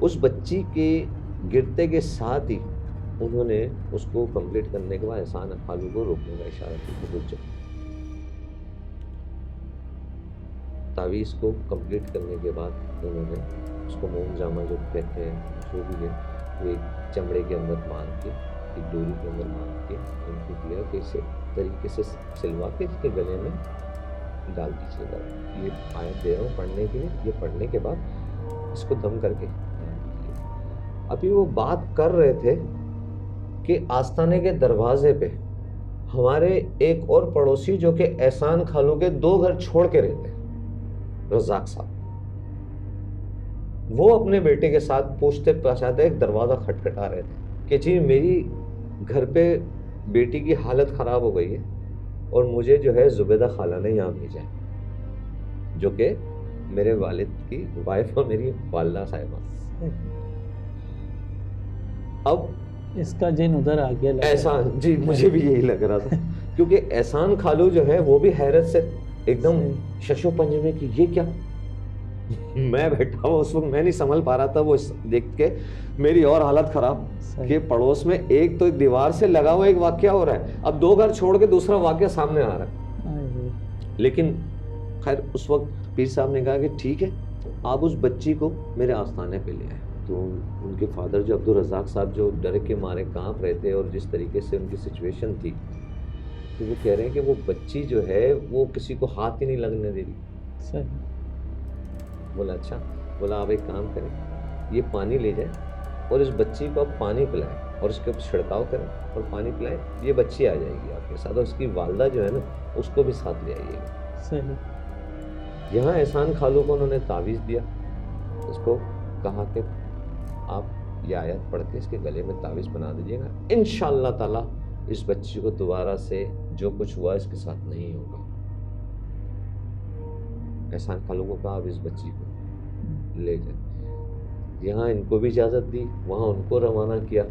उस बच्ची के गिरते के साथ ही उन्होंने उसको कंप्लीट करने के बाद एहसान खालू को रोकने का इशारा किया, रुक जाओ। तावीज़ को कंप्लीट करने के बाद उन्होंने उसको मोम जामा जो कहते हैं, जो भी है, वो एक चमड़े के अंदर बांध के, एक डोरी के अंदर बांध के उनको दिया कि इसे तरीके से सिलवा के इसके गले में डाल दीजिएगा। ये आयत दे रहा हूँ पढ़ने के लिए, ये पढ़ने के बाद इसको दम करके डाल दीजिए। अभी वो बात कर रहे थे कि आस्ताने के दरवाजे पे हमारे एक और पड़ोसी जो कि एहसान खालू के 2 घर छोड़ के रहते हैं, रज़ाक साहब, वो अपने बेटे के साथ पूछते पछाते एक दरवाज़ा खटखटा रहे थे कि जी मेरी घर पे बेटी की हालत ख़राब हो गई है और मुझे जो है ज़ुबैदा खाला ने यहाँ भेजा है, जो कि मेरे वालिद की वाइफ और मेरी वालदा साहिबा। अब इसका जिन उधर आ गया एहसान, जी मुझे भी यही लग रहा था, क्योंकि एहसान खालू जो है वो भी हैरत से एकदम शशो पंज में कि ये क्या। मैं बैठा हुआ उस वक्त मैं नहीं संभल पा रहा था, वो देख के मेरी और हालत खराब कि पड़ोस में एक तो दीवार से लगा हुआ एक वाकया हो रहा है, अब 2 घर छोड़ के दूसरा वाकया सामने आ रहा है। लेकिन खैर उस वक्त पीर साहब ने कहा कि ठीक है, आप उस बच्ची को मेरे आस्थाने पे ले आए। तो उनके फादर जो अब्दुल रज़ाक साहब जो डर के मारे कांप रहे थे और जिस तरीके से उनकी सिचुएशन थी, तो वो कह रहे हैं कि वो बच्ची जो है वो किसी को हाथ ही नहीं लगने दे रही। बोला अच्छा, बोला आप एक काम करें, ये पानी ले जाए और इस बच्ची को आप पानी पिलाएं और उसके ऊपर छिड़काव करें और पानी पिलाएं, ये बच्ची आ जाएगी आपके साथ, और उसकी वालदा जो है ना उसको भी साथ ले आइएगा। सही। यहाँ एहसान खालू को उन्होंने तावीज़ दिया, उसको कहा कि आप ये आयत पढ़ के इसके गले में तावीज़ बना दीजिएगा, इंशाअल्लाह ताला इस बच्ची को दोबारा से जो कुछ हुआ इसके साथ नहीं होगा। एहसान खालू को कहा अब इस बच्ची को ले जाए। यहाँ इनको भी इजाज़त दी, वहाँ उनको रवाना किया।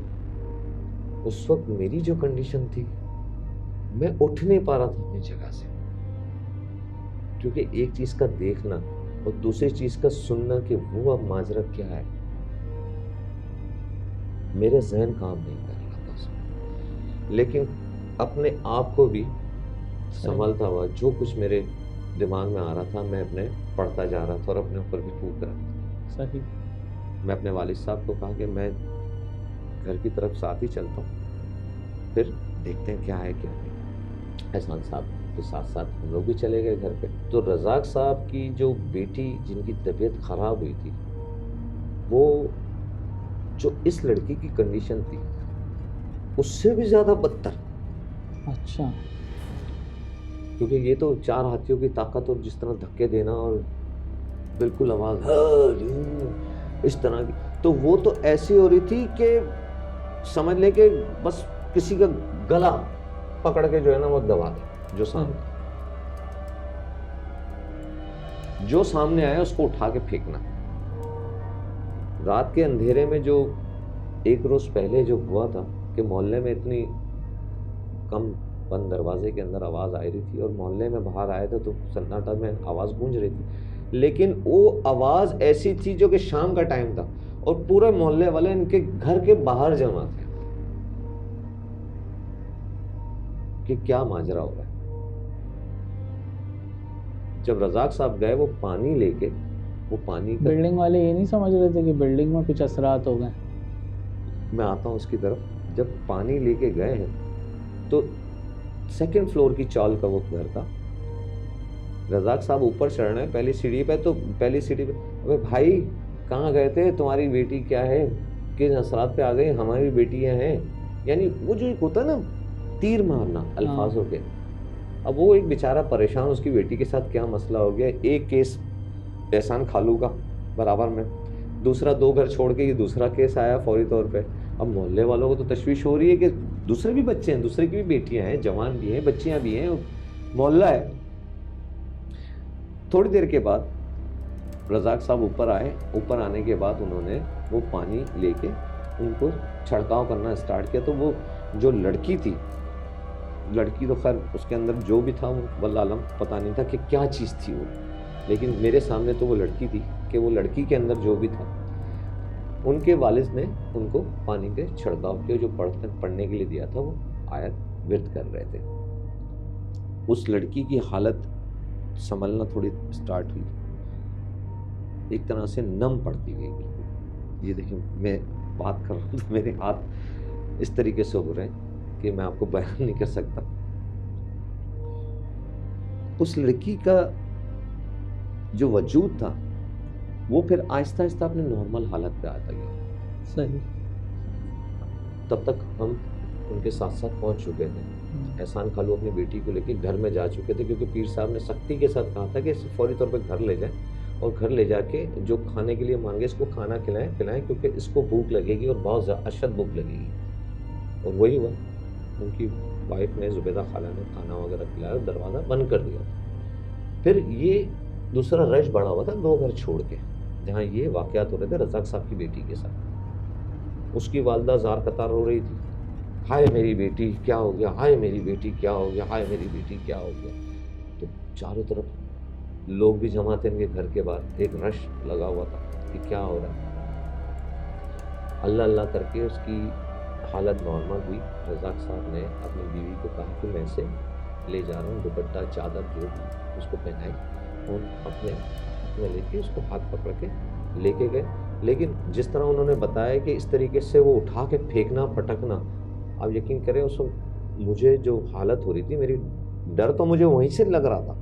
उस वक्त मेरी जो कंडीशन थी, मैं उठ नहीं पा रहा था अपनी जगह से, क्योंकि एक चीज़ का देखना और दूसरी चीज़ का सुनना कि वो अब माजरा क्या है, मेरे जहन काम नहीं कर रहा था उसमें। लेकिन अपने आप को भी संभालता हुआ जो कुछ मेरे दिमाग में आ रहा था मैं अपने पढ़ता जा रहा था और अपने ऊपर भी फूंक रहा था। सही। मैं अपने वालिद साहब को कहा कि मैं घर की तरफ साथ ही चलता हूँ, फिर देखते हैं क्या है क्या नहीं। एहसान साहब के साथ साथ हम लोग भी चले गए घर पे। तो रज़ाक साहब की जो बेटी जिनकी तबीयत ख़राब हुई थी, वो जो इस लड़की की कंडीशन थी उससे भी ज़्यादा बदतर। अच्छा। क्योंकि ये तो 4 हाथियों की ताकत और जिस तरह धक्के देना और बिल्कुल आवाज़ इस तरह की, तो वो तो ऐसी हो रही थी कि समझ ले कि बस किसी का गला पकड़ के जो है ना वो दबा दे। जो सामने आया उसको उठा के फेंकना। रात के अंधेरे में जो एक रोज पहले जो हुआ था कि मोहल्ले में इतनी कम बंद दरवाजे के अंदर आवाज़ आ रही थी और मोहल्ले में बाहर आए थे तो सन्नाटा में आवाज़ गूंज रही थी, लेकिन वो आवाज़ ऐसी थी जो कि शाम का टाइम था और पूरे मोहल्ले वाले इनके घर के बाहर जमा थे कि क्या माजरा हो रहा है। जब रज़ाक साहब गए वो पानी लेके, वो पानी का, बिल्डिंग वाले ये नहीं समझ रहे थे कि बिल्डिंग में कुछ असरात हो गए? मैं आता हूँ उसकी तरफ। जब पानी लेके गए हैं तो 2nd फ्लोर की चाल का वो घर था। रज़ाक साहब ऊपर चढ़ रहे हैं पहली सीढ़ी पे, तो पहली सीढ़ी पे, अबे भाई कहाँ गए थे, तुम्हारी बेटी क्या है, किस असरात पे आ गई, हमारी बेटियां हैं, यानी वो जो एक होता है ना तीर मारना अल्फाजों के। अब वो एक बेचारा परेशान, उसकी बेटी के साथ क्या मसला हो गया। एक केस एहसान खालू का बराबर में, दूसरा 2 घर छोड़ के ये दूसरा केस आया फौरी तौर पे। अब मोहल्ले वालों को तो तशवीश हो रही है कि दूसरे भी बच्चे हैं, दूसरे की भी बेटियां हैं, जवान भी हैं, बच्चियां भी हैं, मोहल्ला है। थोड़ी देर के बाद रज़ाक साहब ऊपर आए। ऊपर आने के बाद उन्होंने वो पानी लेके उनको छिड़काव करना स्टार्ट किया। तो वो जो लड़की थी, लड़की तो खैर उसके अंदर जो भी था वो वल्लाह आलम पता नहीं था कि क्या चीज़ थी वो, लेकिन मेरे सामने तो वो लड़की थी कि वो लड़की के अंदर जो भी था। उनके वालिद ने उनको पानी के छिड़काव किया, जो पढ़ने के लिए दिया था वो आयत विर्द कर रहे थे। उस लड़की की हालत संभलना थोड़ी स्टार्ट हुई, एक तरह से नम पड़ती गई बिल्कुल। ये देखिए मैं बात कर रहा हूँ तो मेरे हाथ इस तरीके से हो रहे हैं कि मैं आपको बयान नहीं कर सकता। उस लड़की का जो वजूद था वो फिर आहिस्ता आहिस्ता अपने नॉर्मल हालत पे आता गया। सही। तब तक हम उनके साथ साथ पहुंच चुके थे। एहसान खालू अपनी बेटी को लेकर घर में जा चुके थे, क्योंकि पीर साहब ने सख्ती के साथ कहा था कि इसे फौरी तौर पे घर ले जाएं और घर ले जाके जो खाने के लिए मांगे इसको खाना खिलाएं, क्योंकि इसको भूख लगेगी और बहुत अशद भूख लगेगी। और वही हुआ, उनकी वाइफ ने, जुबैदा खाला ने खाना वगैरह खिलाया, दरवाज़ा बंद कर दिया। फिर ये दूसरा रश बढ़ा हुआ था 2 घर छोड़ के, जहाँ ये वाक़यात हो रहे थे रज़ाक साहब की बेटी के साथ। उसकी वालदा ज़ार कतार रो रही थी, हाय मेरी बेटी क्या हो गया, हाय मेरी बेटी क्या हो गया, हाय मेरी बेटी क्या हो गया। तो चारों तरफ लोग भी जमा थे इनके घर के बाहर, एक रश लगा हुआ था कि क्या हो रहा है। अल्लाह अल्लाह करके उसकी हालत नॉर्मल हुई। रज़ाक साहब ने अपनी बीवी को कहा कि मैं इसे ले जा रहा हूँ, दुपट्टा चादर जो भी उसको पहनाई और अपने में लेके उसको हाथ पकड़ के लेके गए। लेकिन जिस तरह उन्होंने बताया कि इस तरीके से वो उठा के फेंकना पटकना, आप यकीन करें उस मुझे जो हालत हो रही थी, मेरी डर तो मुझे वहीं से लग रहा था।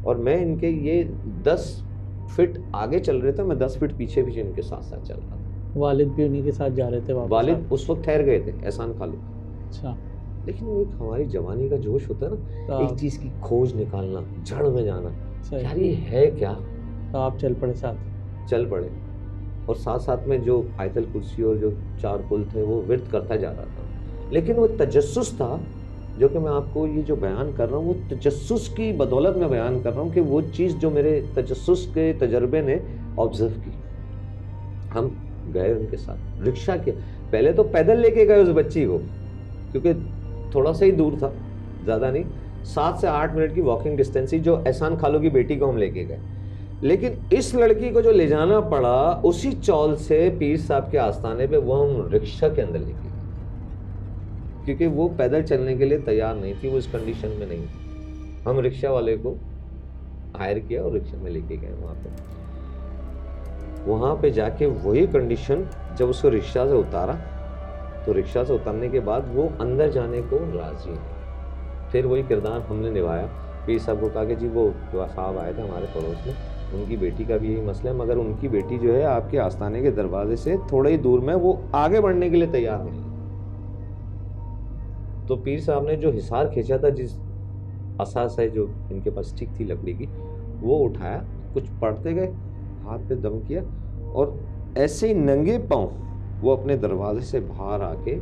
और मैं इनके ये 10 फीट आगे चल रहे थे, मैं 10 फीट पीछे पीछे इनके साथ साथ चल रहा था। वालिद भी उन्हीं के साथ जा रहे थे वापस? वालिद उस वक्त ठहर गए थे एहसान खालू। अच्छा। लेकिन वो एक हमारी जवानी का जोश होता है ना, तो एक चीज की खोज निकालना, जड़ में जाना, सही। यार ये है क्या। तो आप चल पड़े साथ? चल पड़े, और साथ साथ में जो आयतल कुर्सी और जो 4 कुल थे वो विर्द करता जा रहा था। लेकिन वो तजस्सुस था, जो कि मैं आपको ये जो बयान कर रहा हूँ वो तजस्सुस की बदौलत में बयान कर रहा हूँ, कि वो चीज़ जो मेरे तजस्सुस के तजर्बे ने ऑब्जर्व की। हम गए उनके साथ, रिक्शा के, पहले तो पैदल लेके गए उस बच्ची को, क्योंकि थोड़ा सा ही दूर था, ज़्यादा नहीं, 7 से 8 मिनट की वॉकिंग डिस्टेंस ही, जो एहसान खालू की बेटी को हम लेके गए। लेकिन इस लड़की को जो ले जाना पड़ा उसी चौल से पीर साहब के आस्थाने पे, वो हम रिक्शा के अंदर लेके गए, क्योंकि वो पैदल चलने के लिए तैयार नहीं थी, वो इस कंडीशन में नहीं थी। हम रिक्शा वाले को हायर किया और रिक्शा में लेके गए वहाँ पे जाके वही कंडीशन, जब उसको रिक्शा से उतारा तो रिक्शा से उतारने के बाद वो अंदर जाने को राजी है। फिर वही किरदार हमने निभाया, पीर साहब को कहा कि जी वो जो साहब आए थे हमारे पड़ोस में, उनकी बेटी का भी यही मसला है, मगर उनकी बेटी जो है आपके आस्थाने के दरवाजे से थोड़ा ही दूर में, वो आगे बढ़ने के लिए तैयार नहीं। तो पीर साहब ने जो हिसार खींचा था, जिस असास है जो इनके पास स्टिक थी लकड़ी की, वो उठाया, कुछ पढ़ते गए, हाथ पे दम किया, और ऐसे ही नंगे पांव वो अपने दरवाजे से बाहर आके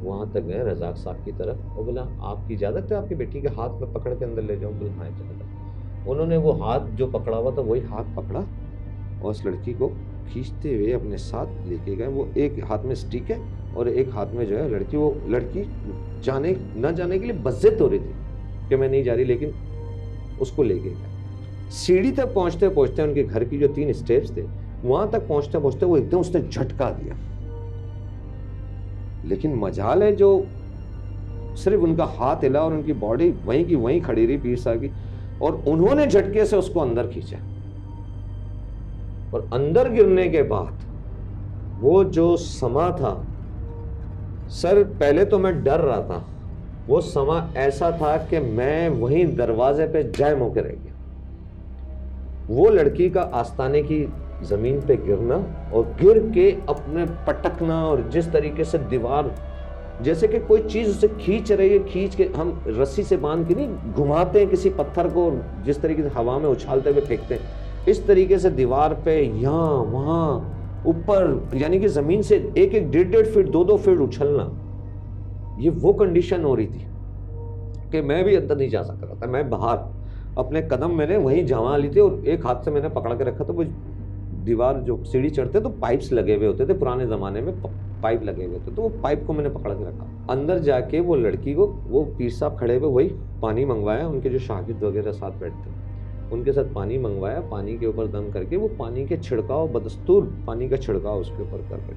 वहाँ तक गए रजाक साहब की तरफ, और बोला आपकी इजाज़त है आपकी बेटी के हाथ में पकड़ के अंदर ले जाऊँ? बोला हाँ इजाज़त। उन्होंने वो हाथ जो पकड़ा हुआ था वही हाथ पकड़ा और उस लड़की को खींचते हुए अपने साथ लेके गए। वो एक हाथ में स्टिक है और एक हाथ में जो है लड़की, वो लड़की जाने न जाने के लिए बज़्ज़त हो रही थी कि मैं नहीं जा रही, लेकिन उसको लेके गए। सीढ़ी तक पहुँचते पहुँचते उनके घर की जो 3 स्टेप्स थे, वहाँ तक पहुँचते पहुँचते वो एकदम उसने झटका दिया। लेकिन मजाल है जो सिर्फ उनका हाथ हिला और उनकी बॉडी वहीं की वहीं खड़ी रही पीर साहब की, और उन्होंने झटके से उसको अंदर खींचा, और अंदर गिरने के बाद वो जो समा था, सर पहले तो मैं डर रहा था, वो समा ऐसा था कि मैं वहीं दरवाजे पे जैम होकर रह गया। वो लड़की का आस्ताने की जमीन पे गिरना और गिर के अपने पटकना, और जिस तरीके से दीवार जैसे कि कोई चीज उसे खींच रही है, खींच के हम रस्सी से बांध के नहीं घुमाते हैं किसी पत्थर को, जिस तरीके से हवा में उछालते हुए फेंकते हैं, इस तरीके से दीवार पे यहाँ वहाँ ऊपर, यानी कि जमीन से 1-1, 1.5 फीट 2-2 फीट उछलना, ये वो कंडीशन हो रही थी कि मैं भी अंदर नहीं जा सक रहा था। मैं बाहर अपने कदम मैंने वहीं जमा ली थी, और एक हाथ से मैंने पकड़ के रखा था। वो दीवार जो सीढ़ी चढ़ते तो पाइप्स लगे हुए होते थे, पुराने ज़माने में पाइप लगे हुए थे, तो वो पाइप को मैंने पकड़ के रखा। अंदर जाके वो लड़की को, वो पीर साहब खड़े हुए, वही पानी मंगवाया, उनके जो शागिर्द वगैरह साथ बैठते उनके साथ पानी मंगवाया, पानी के ऊपर दम करके वो पानी के छिड़काव, बदस्तूर पानी का छिड़काव उसके ऊपर कर रहे।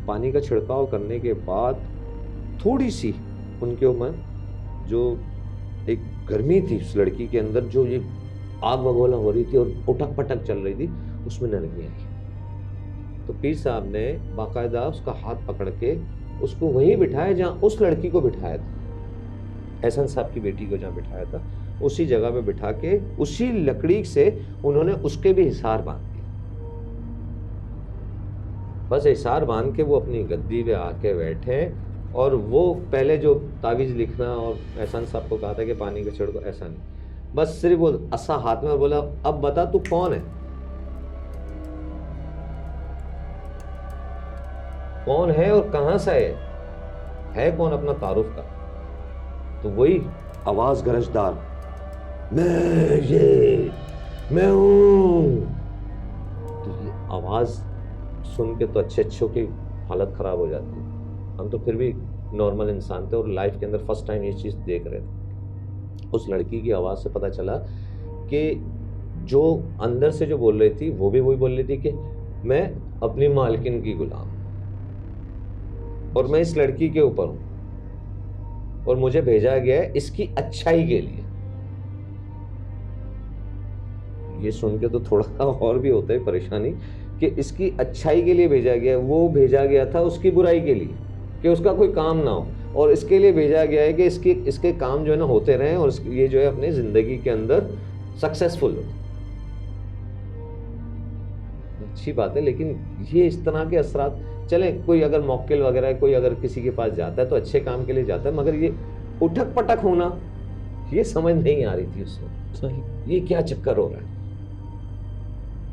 पानी का छिड़काव करने के बाद थोड़ी सी उनके ऊपर जो एक गर्मी थी उस लड़की के अंदर, जो ये आग बगोला हो रही थी और उठक पटक चल रही थी, उसमें नरमी आई। तो पीर साहब ने बाकायदा उसका हाथ पकड़ के उसको वहीं बिठाया जहाँ उस लड़की को बिठाया था, एहसन साहब की बेटी को जहाँ बिठाया था, उसी जगह पे बिठा के उसी लकड़ी से उन्होंने उसके भी हिसार बांध दिया। बस हिसार बांध के वो अपनी गद्दी पे आके बैठे, और वो पहले जो तावीज़ लिखना, और एहसन साहब को कहा था कि पानी का छिड़को, ऐसा नहीं, बस सिर्फ वो असा हाथ में बोला, अब बता तू कौन है, कौन है और कहां से है कौन, अपना तारुफ का। तो वही आवाज गरजदार, मैं हूं। तो ये आवाज सुन के तो अच्छों की हालत खराब हो जाती है। हम तो फिर भी नॉर्मल इंसान थे और लाइफ के अंदर फर्स्ट टाइम ये चीज देख रहे थे। उस लड़की की आवाज से पता चला कि जो अंदर से जो बोल रही थी वो भी वही बोल रही थी कि मैं अपनी मालकिन की गुलाम, और मैं इस लड़की के ऊपर हूं, और मुझे भेजा गया है इसकी अच्छाई के लिए। ये सुन के तो थोड़ा और भी होता है परेशानी कि इसकी अच्छाई के लिए भेजा गया है। वो भेजा गया था उसकी बुराई के लिए, कि उसका कोई काम ना हो, और इसके लिए भेजा गया है कि इसके काम जो है ना होते रहें, और ये जो है अपनी ज़िंदगी के अंदर सक्सेसफुल हो। अच्छी बात है, लेकिन ये इस तरह के असरात, चले कोई अगर मौक्किल वगैरह है, कोई अगर किसी के पास जाता है तो अच्छे काम के लिए जाता है, मगर ये उठक पटक होना, ये समझ नहीं आ रही थी उसमें। सही। ये क्या चक्कर हो रहा है,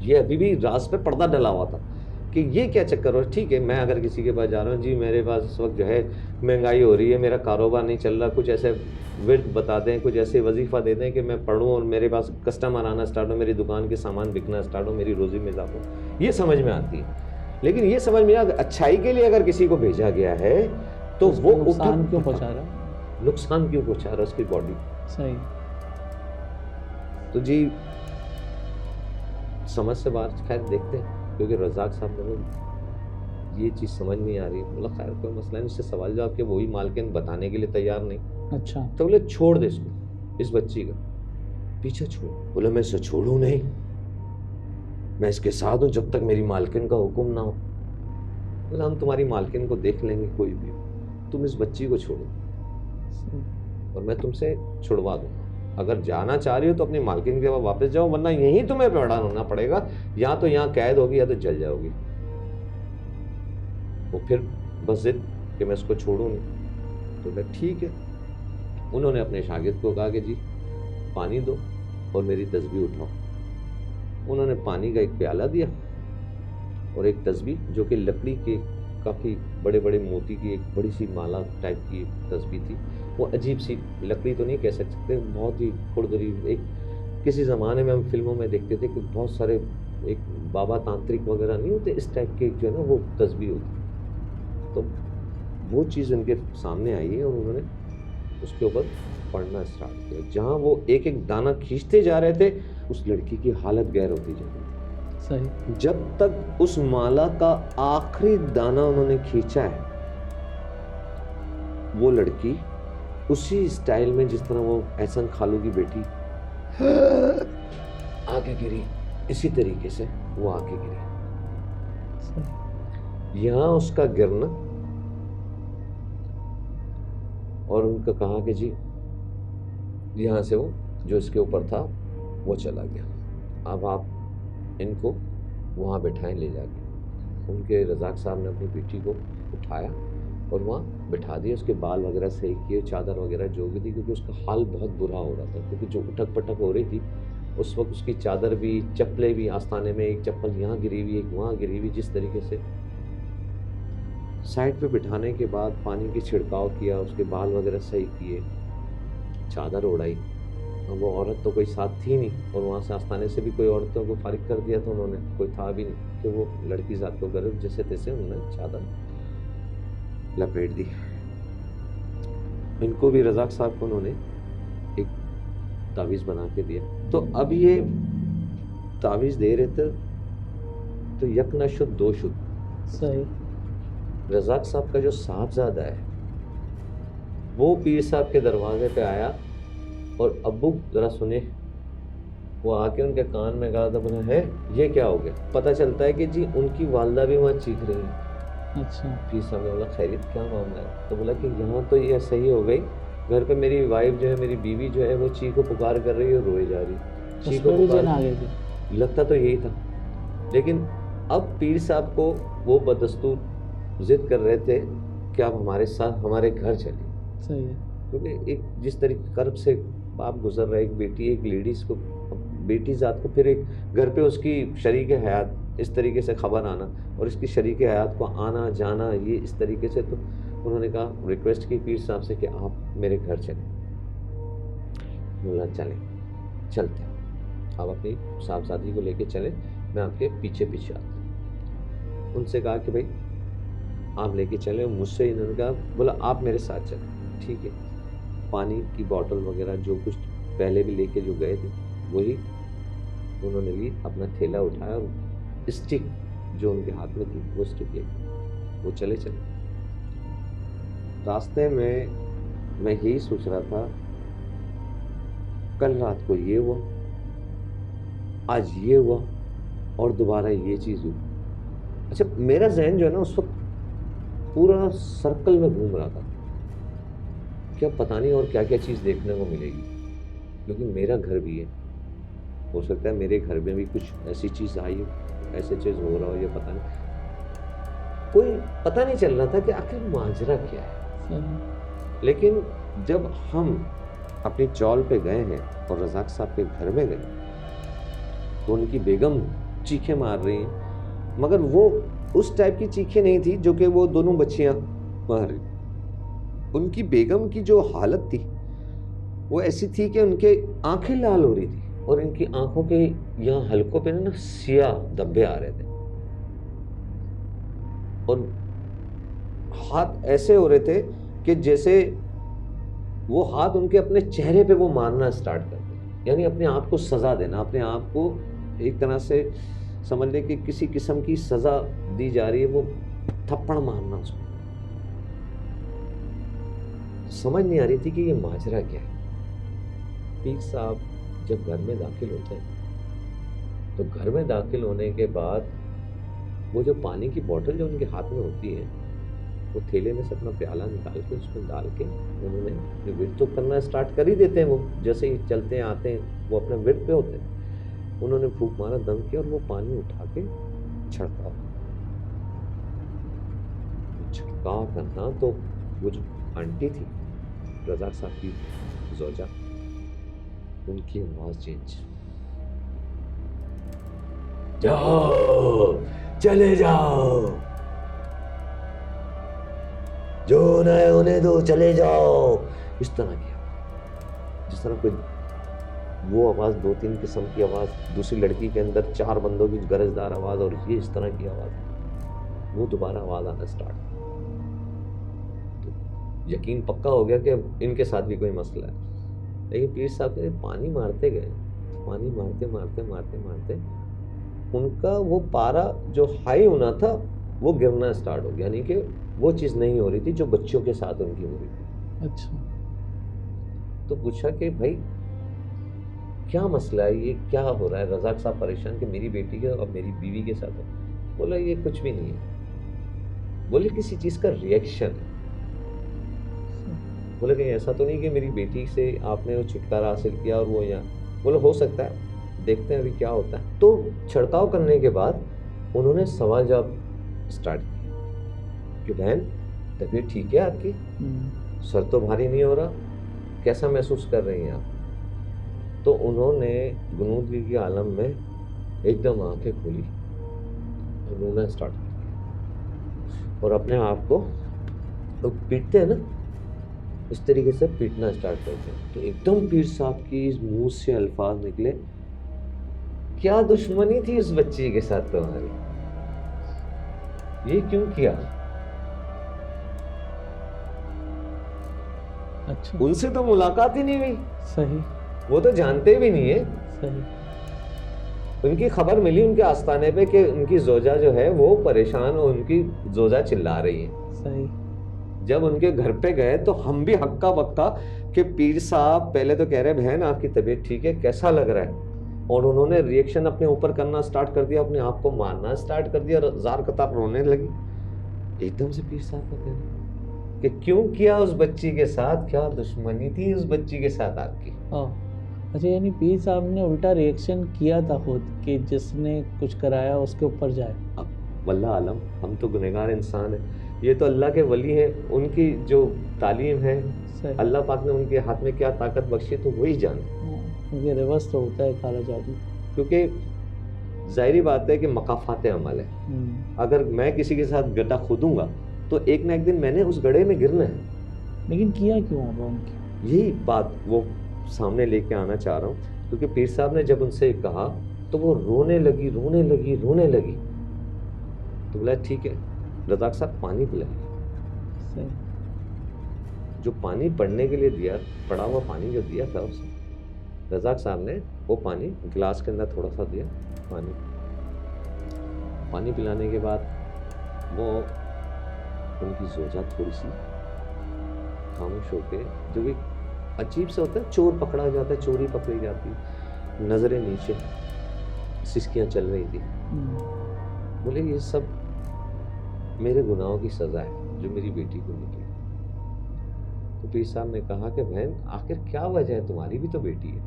ये अभी भी राज पे पर्दा डला हुआ था कि ये क्या चक्कर हो रहा है। ठीक है, मैं अगर किसी के पास जा रहा हूँ, जी मेरे पास इस वक्त जो है महंगाई हो रही है, मेरा कारोबार नहीं चल रहा, कुछ ऐसे विर्द बता दें, कुछ ऐसे वजीफ़ा दे दें कि मैं पढ़ूँ और मेरे पास कस्टमर आना स्टार्ट हो, मेरी दुकान के सामान बिकना स्टार्ट हो, मेरी रोज़ी में इजाफा हो, ये समझ में आती है। लेकिन ये समझ में अच्छाई के लिए अगर किसी को भेजा गया है तो वो नुकसान क्यों पहुंचा रहा है, नुकसान क्यों पहुंचा रहा है उसकी बॉडी। सही। तो जी समझ से बाहर, खैर देखते हैं, क्योंकि रज़ाक साहब ने ये चीज़ समझ नहीं आ रही। बोला खैर कोई मसला नहीं, उससे सवाल जवाब के वही मालकिन बताने के लिए तैयार नहीं। अच्छा। तो बोले छोड़ दे इसको, इस बच्ची का पीछे छोड़। बोले मैं इसे छोड़ूं नहीं, मैं इसके साथ हूँ जब तक मेरी मालकिन का हुक्म ना हो। बोला हम तुम्हारी मालकिन को देख लेंगे, कोई भी हो, तुम इस बच्ची को छोड़ो और मैं तुमसे छुड़वा दूंगा। अगर जाना चाह रही हो तो अपनी मालकिन के पास वापस जाओ, वरना यहीं तुम्हें बड़ा होना पड़ेगा, या तो यहाँ कैद होगी या तो जल जाओगी। वो फिर बस जिद कि मैं इसको छोड़ूं नहीं। तो मैं ठीक है। उन्होंने अपने शागिर्द को कहा कि जी पानी दो और मेरी तस्बीह उठाओ। उन्होंने पानी का एक प्याला दिया और एक तस्बीह, जो कि लकड़ी के काफ़ी बड़े बड़े मोती की एक बड़ी सी माला टाइप की तस्बीह थी। वो अजीब सी, लकड़ी तो नहीं कह सकते, बहुत ही खुरदरी। एक किसी ज़माने में हम फिल्मों में देखते थे कि बहुत सारे एक बाबा तांत्रिक वगैरह नहीं होते, इस टाइप के जो है ना वो तस्बीह होती। तो वो चीज़ उनके सामने आई है और उन्होंने उसके ऊपर पढ़ना स्टार्ट किया। जहाँ वो एक एक दाना खींचते जा रहे थे, उस लड़की की हालत गैर होती जा रही थी। सही। जब तक उस माला का आखिरी दाना उन्होंने खींचा है, वो लड़की उसी स्टाइल में जिस तरह वो एहसन खालू की बेटी आगे गिरी, इसी तरीके से वो आगे गिरी। यहाँ उसका गिरना और उनका कहा कि जी यहाँ से वो जो इसके ऊपर था वो चला गया, अब आप इनको वहाँ बिठाएं ले जाके। उनके रज़ाक साहब ने अपनी बेटी को उठाया और वहाँ बिठा दिया, उसके बाल वगैरह सही किए, चादर वगैरह जो भी थी, क्योंकि उसका हाल बहुत बुरा हो रहा था, क्योंकि जो उठक पटक हो रही थी उस वक्त उसकी चादर भी, चप्पलें भी, आस्थाने में एक चप्पल यहाँ गिरी हुई, एक वहाँ गिरी हुई, जिस तरीके से। साइड पे बिठाने के बाद पानी की छिड़काव किया, उसके बाल वगैरह सही किए, चादर ओढ़ाई। वो औरत तो कोई साथ थी नहीं, और वहाँ से आस्थाने से भी कोई औरतों को फारिग कर दिया था उन्होंने, कोई था भी नहीं, कि वो लड़की साथ को गर्भ जैसे तैसे उन्होंने चादर लपेट दी। इनको भी रज़ाक साहब को उन्होंने एक तावीज़ बना के दिया। तो अब ये तावीज़ दे रहे थे तो यक न शुद्ध दो शुद्ध। सही। रज़ाक साहब का जो साहबजादा है वो पीर साहब के दरवाजे पे आया और अब्बू ज़रा सुने। वो आके उनके कान में कहा था, बोला है ये क्या हो गया। पता चलता है कि जी उनकी वालदा भी वहाँ चीख रही है। अच्छा। पीर साहब ने बोला खैरियत क्या मामला है। तो बोला कि यहाँ तो ये सही हो गई, घर पे मेरी वाइफ जो है, मेरी बीवी जो है, वो चीखो पुकार कर रही है और रोए जा रही है। चीखो पुकार आ गई थी। लगता तो यही था, लेकिन अब पीर साहब को वो बदस्तूर जिद कर रहे थे कि आप हमारे साथ हमारे घर चलिए। सही है। क्योंकि एक जिस तरीके कर्ब से बाप गुजर रहा है, एक बेटी, एक लेडीज़ को, बेटी ज़ात को, फिर एक घर पे उसकी शरीक हयात इस तरीके से खबर आना और इसकी शरीक हयात को आना जाना, ये इस तरीके से। तो उन्होंने कहा, रिक्वेस्ट की पीर साहब से कि आप मेरे घर चलें। बोला चलें, चलते हैं, आप अपनी साहबजादी को लेके चलें, मैं आपके पीछे पीछे आता हूँ। उनसे कहा कि भाई आप लेके चलें। मुझसे इन्होंने कहा, बोला आप मेरे साथ चलें। ठीक है। पानी की बोतल वगैरह जो कुछ पहले भी लेके जो गए थे वही उन्होंने ली, अपना थैला उठाया और स्टिक जो उनके हाथ में थी वो स्टिक ले वो चले। रास्ते में मैं यही सोच रहा था, कल रात को ये हुआ, आज ये हुआ और दोबारा ये चीज़ हुई। अच्छा, मेरा जहन जो है ना उस वक्त पूरा सर्कल में घूम रहा था, क्या पता नहीं और क्या क्या चीज़ देखने को मिलेगी, क्योंकि मेरा घर भी है, हो सकता है मेरे घर में भी कुछ ऐसी चीज़ आई हो। ऐसे चीज़ हो रहा हो, ये पता नहीं, कोई पता नहीं चल रहा था कि आखिर माजरा क्या है। लेकिन जब हम अपनी चौल पे गए हैं और रज़ाक साहब के घर में गए तो उनकी बेगम चीखें मार रही हैं, मगर वो उस टाइप की चीखें नहीं थी जो कि वो दोनों बच्चियां मार रही। उनकी बेगम की जो हालत थी वो ऐसी थी कि उनके आंखें लाल हो रही थी और इनकी आंखों के यहाँ हलकों पे ना सियाह धब्बे आ रहे थे और हाथ ऐसे हो रहे थे कि जैसे वो हाथ उनके अपने चेहरे पे वो मारना स्टार्ट कर दे, यानी अपने आप को सजा देना, अपने आप को एक तरह से समझ ले कि किसी किस्म की सजा दी जा रही है, वो थप्पड़ मारना उसको। समझ नहीं आ रही थी कि ये माजरा क्या है। पीर साहब जब घर में दाखिल होते हैं तो घर में दाखिल होने के बाद वो जो पानी की बोतल जो उनके हाथ में होती है वो थैले में से अपना प्याला निकाल के उसमें डाल के उन्होंने विर्द तो करना स्टार्ट कर ही देते हैं। वो जैसे ही चलते हैं आते हैं वो अपने विर्द पे होते हैं। उन्होंने फूंक मारा, दम किया और वो पानी उठा के छिड़काव करना। तो वो जो आंटी थी रज़ाक साहब की ज़ौजा, उनकी आवाज चेंज, जाओ चले जाओ, जो नए होने दो चले जाओ, इस तरह की आवाज। जिस तरह कोई वो आवाज, दो तीन किस्म की आवाज, दूसरी लड़की के अंदर चार बंदों की गरजदार आवाज और ये इस तरह की आवाज। वो दोबारा आवाज आना स्टार्ट, तो यकीन पक्का हो गया कि इनके साथ भी कोई मसला है। लेकिन पीर साहब ने पानी मारते गए, पानी मारते मारते मारते मारते उनका वो पारा जो हाई होना था वो गिरना स्टार्ट हो गया, यानी कि वो चीज़ नहीं हो रही थी जो बच्चों के साथ उनकी हो रही थी। अच्छा। तो पूछा कि भाई क्या मसला है, ये क्या हो रहा है? रज़ाक साहब परेशान कि मेरी बेटी के और मेरी बीवी के साथ है। बोला ये कुछ भी नहीं है। बोले किसी चीज़ का रिएक्शन है। बोले कहीं ऐसा तो नहीं कि मेरी बेटी से आपने वो छुटकारा हासिल किया और वो यहाँ? बोले हो सकता है, देखते हैं अभी क्या होता है। तो छिड़काव करने के बाद उन्होंने सवाल जवाब स्टार्ट किया कि बहन तबीयत ठीक है आपकी, सर तो भारी नहीं हो रहा, कैसा महसूस कर रही हैं आप? तो उन्होंने गुनूदगी के आलम में एकदम आंखें खोली और रोना स्टार्ट कर दिया और अपने आप को लोग पीटते हैं ना, इस तरीके से पीटना स्टार्ट करते हैं। तो एकदम पीर साहब की मुंह से अल्फाज निकले, क्या दुश्मनी थी उस बच्ची के साथ तुम्हारी, ये क्यों किया? अच्छा। उनसे तो मुलाकात ही नहीं हुई। सही। वो तो जानते भी नहीं है। सही। उनकी खबर मिली उनके आस्थाने पे कि उनकी जोजा जो है वो परेशान और उनकी जोजा चिल्ला रही है। सही। जब उनके घर पे गए तो हम भी हक्का बक्का कि पीर साहब पहले तो कह रहे बहन आपकी तबीयत ठीक है, कैसा लग रहा है? और उन्होंने रिएक्शन अपने ऊपर करना स्टार्ट कर दिया, अपने आप को मारना स्टार्ट कर दिया, जार कतार रोने लगी। एकदम से पीर साहब का कहना कि क्यों किया उस बच्ची के साथ, क्या दुश्मनी थी उस बच्ची के साथ आपकी? अच्छा, यानी पीर साहब ने उल्टा रिएक्शन किया था खुद कि जिसने कुछ कराया उसके ऊपर जाए। वल्लाह आलम, हम तो गुनहगार इंसान हैं, ये तो अल्लाह के वली हैं, उनकी जो तालीम है अल्लाह पाक ने उनके हाथ में क्या ताकत बख्शी तो वही जाने। क्योंकि रिवर्स तो होता है काला जादू, क्योंकि जाहिर बात है कि मकाफात अमल है। अगर मैं किसी के साथ गड्ढा खोदूंगा तो एक ना एक दिन मैंने उस गड्ढे में गिरना है। लेकिन किया क्यों होगा उनकी? यही बात वो सामने लेके आना चाह रहा हूँ, क्योंकि पीर साहब ने जब उनसे कहा तो वो रोने लगी रोने लगी रोने लगी। तो बोला ठीक है रज़ाक साहब पानी पिलाइए। जो पानी पड़ने के लिए दिया, पड़ा हुआ पानी जो दिया था उसे रज़ाक साहब ने वो पानी गिलास के अंदर थोड़ा सा दिया, पानी पिलाने के बाद वो उनकी जोजा थोड़ी सी खामोश होके, जो भी अजीब सा होता है, चोर पकड़ा जाता है, चोरी पकड़ी जाती, नजरें नीचे, सिसकियां चल रही थी। बोले ये सब मेरे गुनाहों की सजा है जो मेरी बेटी को मिली। तो पीर साहब ने कहा कि बहन आखिर क्या वजह है, तुम्हारी भी तो बेटी है।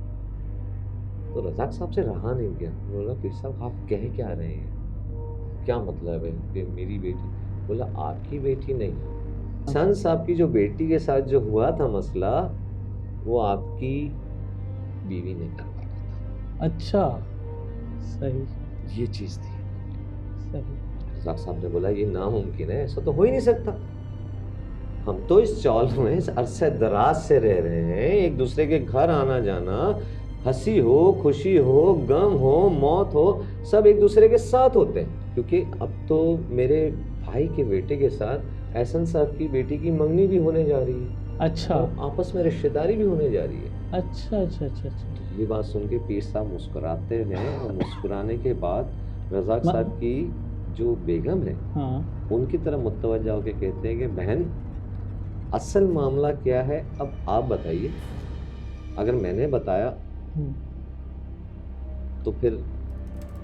तो रज़ाक साहब से रहा नहीं गया, बोला पीर साहब आप कह क्या रहे हैं? क्या मतलब है कि मेरी बेटी? बोला आपकी बेटी नहीं, सन साहब की जो बेटी के साथ जो हुआ था मसला, वो आपकी बीवी ने करवाया था। अच्छा, सही ये चीज थी। सही। रज़ाक साहब ने बोला ये नामुमकिन है, ऐसा तो हो ही नहीं सकता। हम तो इस चौल में इस अरसे दराज से रह रहे हैं, एक दूसरे के घर आना जाना, हंसी हो, खुशी हो, गम हो, मौत हो, सब एक दूसरे के साथ होते हैं। क्योंकि अब तो मेरे भाई के बेटे के साथ एहसन साहब की बेटी की मंगनी भी होने जा रही है। अच्छा तो आपस में रिश्तेदारी भी होने जा रही है। अच्छा अच्छा अच्छा अच्छा। तो ये बात सुन के पीर साहब मुस्कुराते हैं, और मुस्कुराने के बाद रज़ाक साहब की जो बेगम है हाँ। उनकी तरफ मुतवज्जा होकर कहते हैं कि बहन असल मामला क्या है, अब आप बताइए। अगर मैंने बताया तो फिर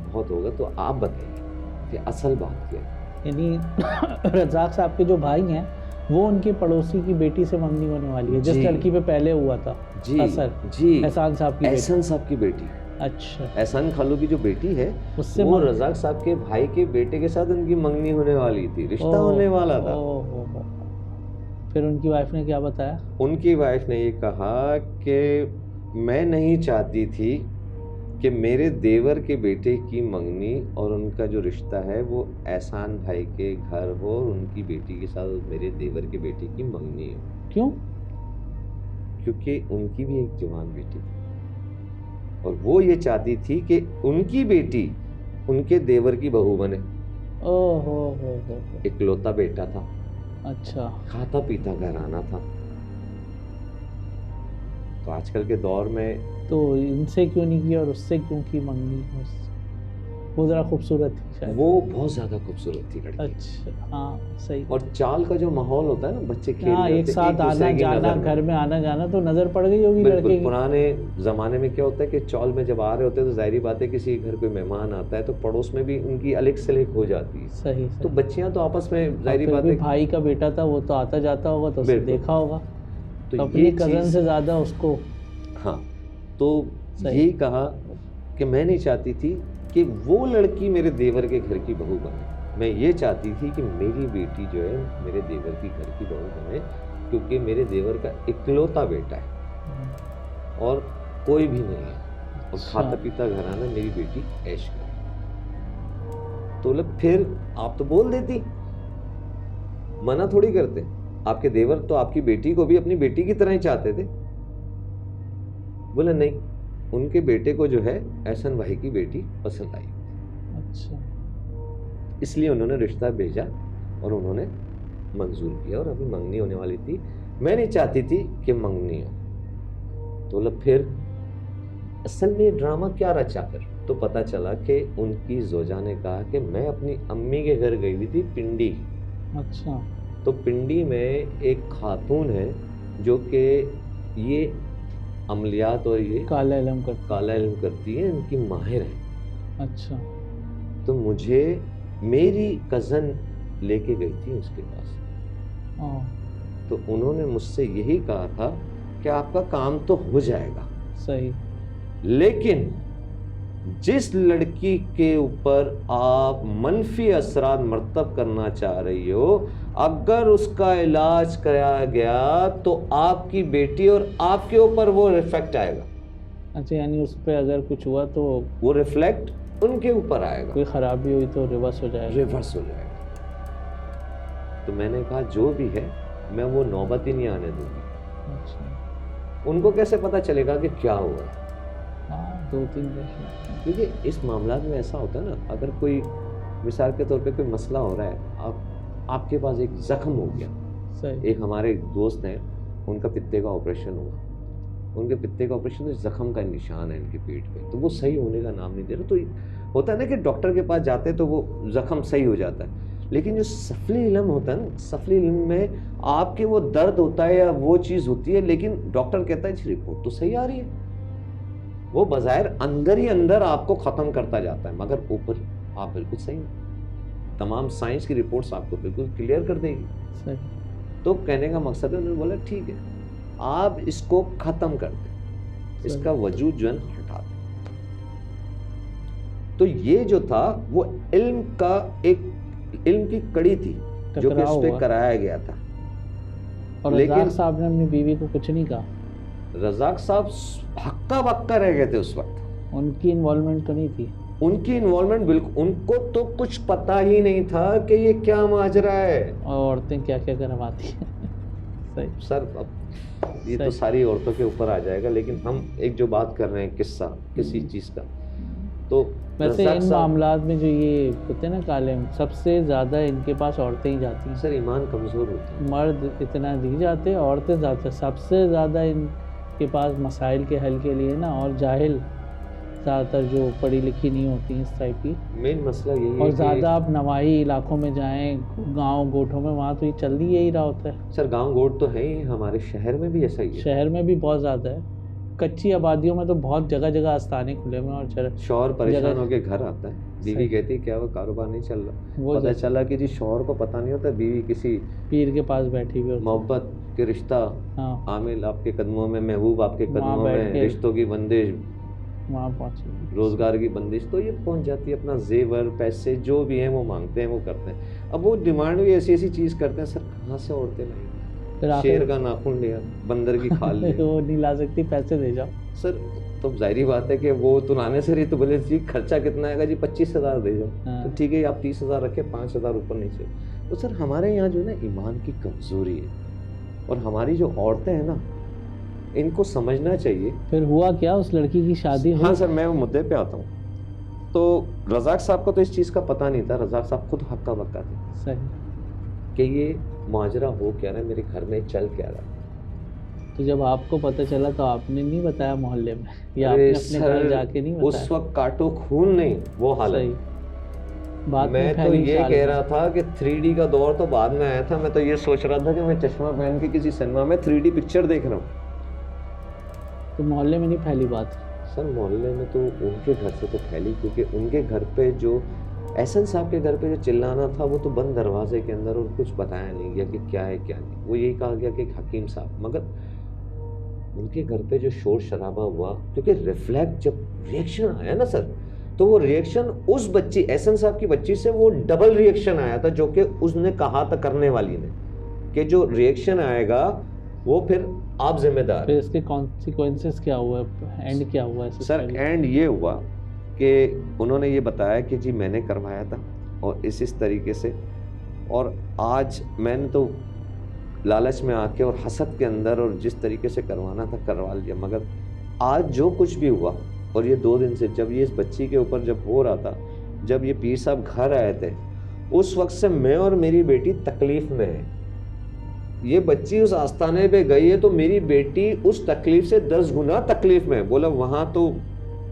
बहुत होगा, तो आप बताइए कि असल बात क्या है। यानी रज़ाक साहब के जो भाई हैं वो उनके पड़ोसी की बेटी से मंगनी होने वाली है, जिस जी। लड़की पे पहले हुआ था जी असर, जी, एहसान साहब की बेटी। एहसान साहब की बेटी, अच्छा, एहसान खालू की जो बेटी है उससे वो रज़ाक साहब के भाई के बेटे के साथ उनकी मंगनी होने वाली थी, रिश्ता होने वाला था। ओ। फिर उनकी वाइफ ने क्या बताया? उनकी वाइफ ने ये कहा कि मैं नहीं चाहती थी कि मेरे देवर के बेटे की मंगनी और उनका जो रिश्ता है वो एहसान भाई के घर हो, और उनकी बेटी के साथ मेरे देवर के बेटे की मंगनी हो। क्यों? क्योंकि उनकी भी एक जवान बेटी थी, और वो ये चाहती थी कि उनकी बेटी उनके देवर की बहू बने। हो। इकलौता बेटा था, अच्छा, खाता पीता घराना था। तो आजकल के दौर में तो इनसे क्यों नहीं की और उससे क्यों की मंगनी? वो ज़रा खूबसूरत थी शायद। वो बहुत ज्यादा खूबसूरत थी लड़की। अच्छा, हाँ सही। और चाल का जो माहौल होता है ना, बच्चे खेल हाँ, रहे एक होते हैं, साथ आना दूसरे की जाना, नज़र में। घर में आना जाना, तो नज़र पड़ गई होगी लड़के बिल्कुल। की। पुराने ज़माने में क्या होता है कि चौल में जब आ रहे होते हैं तो ज़ाहिरी बात है किसी के घर कोई मेहमान आता है तो पड़ोस में भी उनकी अलग सलेक हो जाती है। सही तो सही। बच्चियां तो आपस में और ज़ाहिरी फिर बात भी है। भाई का बेटा था, वो तो आता जाता होगा, तो उसने बिल्कुल। देखा होगा, तो तो ये अपनी कज़न चीज़, से ज़्यादा उसको। हाँ, तो सही। यही कहा कि मैं नहीं चाहती थी कि वो लड़की मेरे देवर के घर की बहू बने। मैं ये चाहती थी कि मेरी बेटी जो है मेरे देवर की घर की बहू बने, क्योंकि मेरे देवर का इकलौता बेटा है और कोई भी नहीं है, और खाता पीता घराना, मेरी बेटी ऐश करे। तो बोले फिर आप तो बोल देती, मना थोड़ी करते। आपके देवर तो आपकी बेटी को भी अपनी बेटी की तरह ही चाहते थे। बोले नहीं, उनके बेटे को जो है एहसन भाई की बेटी पसंद आई। अच्छा, इसलिए उन्होंने रिश्ता भेजा और उन्होंने मंजूर किया, और अभी मंगनी होने वाली थी। मैं नहीं चाहती थी कि मंगनी हो। तो बोला फिर असल में ड्रामा क्या रचा फिर? तो पता चला कि उनकी जोजा ने कहा कि मैं अपनी अम्मी के घर गई हुई थी पिंडी। अच्छा, तो पिंडी में एक खातून है जो कि ये अमलियात और ये काला इल्म करती है, इनकी माहिर है। अच्छा, तो मुझे मेरी कज़न लेके गई थी उसके पास। तो उन्होंने मुझसे यही कहा था कि आपका काम तो हो जाएगा, सही। लेकिन जिस लड़की के ऊपर आप मनफी असरात मरतब करना चाह रही हो, अगर उसका इलाज कराया गया तो आपकी बेटी और आपके ऊपर वो रिफ्लेक्ट आएगा। अच्छा, यानी उस पर अगर कुछ हुआ तो वो रिफ्लेक्ट उनके ऊपर आएगा, कोई ख़राबी हुई तो रिवर्स हो जाएगा। रिवर्स हो जाएगा। तो मैंने कहा जो भी है मैं वो नौबत ही नहीं आने दूंगी। अच्छा, उनको कैसे पता चलेगा कि क्या हुआ? हाँ, 2-3 वर्ष। क्योंकि इस मामला में ऐसा होता है ना, अगर कोई मिसाल के तौर पे कोई मसला हो रहा है, आपके पास एक ज़ख्म हो गया। सही। एक हमारे दोस्त हैं, उनका पित्ते का ऑपरेशन हुआ, उनके पित्ते का ऑपरेशन तो ज़ख्म का निशान है इनके पेट पे, तो वो सही होने का नाम नहीं दे रहा। तो होता है ना कि डॉक्टर के पास जाते हैं तो वो ज़ख्म सही हो जाता है, लेकिन जो सफली इल्म होता है ना, सफली इल्म में आपके वो दर्द होता है या वो चीज़ होती है, लेकिन डॉक्टर कहता है जी रिपोर्ट तो सही आ रही है। वो बज़ाहिर अंदर ही अंदर आपको ख़त्म करता जाता है, मगर ऊपर आप बिल्कुल सही हैं। तमाम साइंस की रिपोर्ट्स आपको बिल्कुल क्लियर कर देगी। सही। तो कहने का मकसद है, उन्होंने बोला ठीक है आप इसको ख़त्म कर दें, इसका वजूद जो है हटा दें। तो ये जो था वो इल्म की कड़ी थी जो कि टकराव उस पे हुआ। कराया गया था। और लेकिन रज़ाक साहब ने अपनी बीवी को कुछ नहीं कहा? रज़ाक साहब हक्का बक्का रह गए थे उस वक्त। उनकी इन्वॉल्वमेंट तो नहीं थी? उनकी इन्वॉल्वमेंट बिल्कुल, उनको तो कुछ पता ही नहीं था कि ये क्या माजरा है। और औरतें क्या क्या करवाती हैं। सही। सर अब ये तो सही। सारी औरतों के ऊपर आ जाएगा, लेकिन हम एक जो बात कर रहे हैं किस्सा किसी चीज़ का, तो वैसे रज़ाक इन साहब, मामलात में जो ये होते हैं ना काले, सबसे ज़्यादा इनके पास औरतें ही जाती हैं। सर ईमान कमज़ोर होता है। मर्द इतना नहीं जाते, औरतें ज़्यादा, सबसे ज़्यादा इनके पास मसाइल के हल के लिए ना, और जाहिल ज़्यादातर जो पढ़ी लिखी नहीं होती इस टाइप की। मेन मसला यही है और कि ज़्यादा आप नवाही इलाकों में जाएं, गांव गोठों में, वहाँ तो ये चल ही यही रहा होता है। सर गांव गोट तो है ही, हमारे शहर में भी ऐसा ही है। शहर में भी बहुत ज़्यादा है, कच्ची आबादियों में तो बहुत जगह जगह आस्थाने खुले हुए हैं। और शौहर परेशान जगह- होकर घर आता है, बीवी सही। कहती है क्या वो कारोबार नहीं चल रहा। वो पता जैसे चला कि जी शौहर को पता नहीं होता, बीवी किसी पीर के पास बैठी हुई होती है। मोहब्बत के रिश्ता, हाँ, आमिल आपके कदमों में, महबूब आपके वहाँ कदमों बैठ में, के रिश्तों की बंदिश, वहाँ पहुँची। रोजगार की बंदिश, तो ये पहुंच जाती है। अपना जेवर पैसे जो भी हैं वो मांगते हैं, वो करते हैं। अब वो डिमांड भी ऐसी ऐसी चीज़ करते हैं, सर कहाँ से औरतें फिर लाएंगी? शेर आखिर का नाखून लिया, बंदर की खाल लिया। वो नहीं ला सकती, पैसे दे जाओ। सर तो जाहिर बात है कि वो तो लाने से रही, तो बोले जी खर्चा कितना आएगा जी, 25,000 दे जाओ। हाँ। तो ठीक है आप 30,000 रखे, 5,000 ऊपर नीचे। तो सर हमारे यहाँ जो है ना ईमान की कमज़ोरी है, और हमारी जो औरतें हैं ना, इनको समझना चाहिए। फिर हुआ क्या, उस लड़की की शादी हुई? हाँ सर, मैं वो मुद्दे पे आता हूँ। तो रज़ाक साहब को तो इस चीज़ का पता नहीं था, रज़ाक साहब खुद हक्का बक्का थे सही। कि ये माजरा हो क्या रहा है, मेरे घर में चल क्या रहा है। तो जब आपको पता चला तो आपने नहीं बताया मोहल्ले में, या अरे आपने अपने घर सर, जाके नहीं बताया? उस वक्त काटो खून नहीं, वो सही। हालत। बात मैं तो ये कह रहा था कि 3D का दौर तो बाद में आया था। मैं तो ये सोच रहा था कि मैं चश्मा पहन के किसी सिनेमा में 3D पिक्चर देख रहा हूँ। तो मोहल्ले में नहीं फैली बात? सर मोहल्ले में तो उनके घर से तो फैली, क्योंकि उनके घर पे जो एहसन साहब के घर पे जो चिल्लाना था वो तो बंद दरवाजे के अंदर, और कुछ बताया नहीं गया कि क्या है क्या नहीं। वो यही कहा गया कि एक हकीम साहब, मगर उनके घर पे जो शोर शराबा हुआ, क्योंकि रिफ्लेक्ट जब रिएक्शन आया ना सर, तो वो रिएक्शन उस बच्ची एहसन साहब की बच्ची से वो डबल रिएक्शन आया था, जो कि उसने कहा था करने वाली ने कि जो रिएक्शन आएगा वो फिर आप जिम्मेदार। फिर इसके कॉन्सिक्वेंसेस क्या हुआ, एंड क्या हुआ? सर एंड ये हुआ कि उन्होंने ये बताया कि जी मैंने करवाया था और इस तरीके से, और आज मैंने तो लालच में आके और हसद के अंदर और जिस तरीके से करवाना था करवा लिया। मगर आज जो कुछ भी हुआ, और ये 2 दिन से जब ये इस बच्ची के ऊपर जब हो रहा था, जब ये पीर साहब घर आए थे, उस वक्त से मैं और मेरी बेटी तकलीफ में है। ये बच्ची उस आस्थाने पे गई है तो मेरी बेटी उस तकलीफ से 10 गुना तकलीफ में है। बोला वहां तो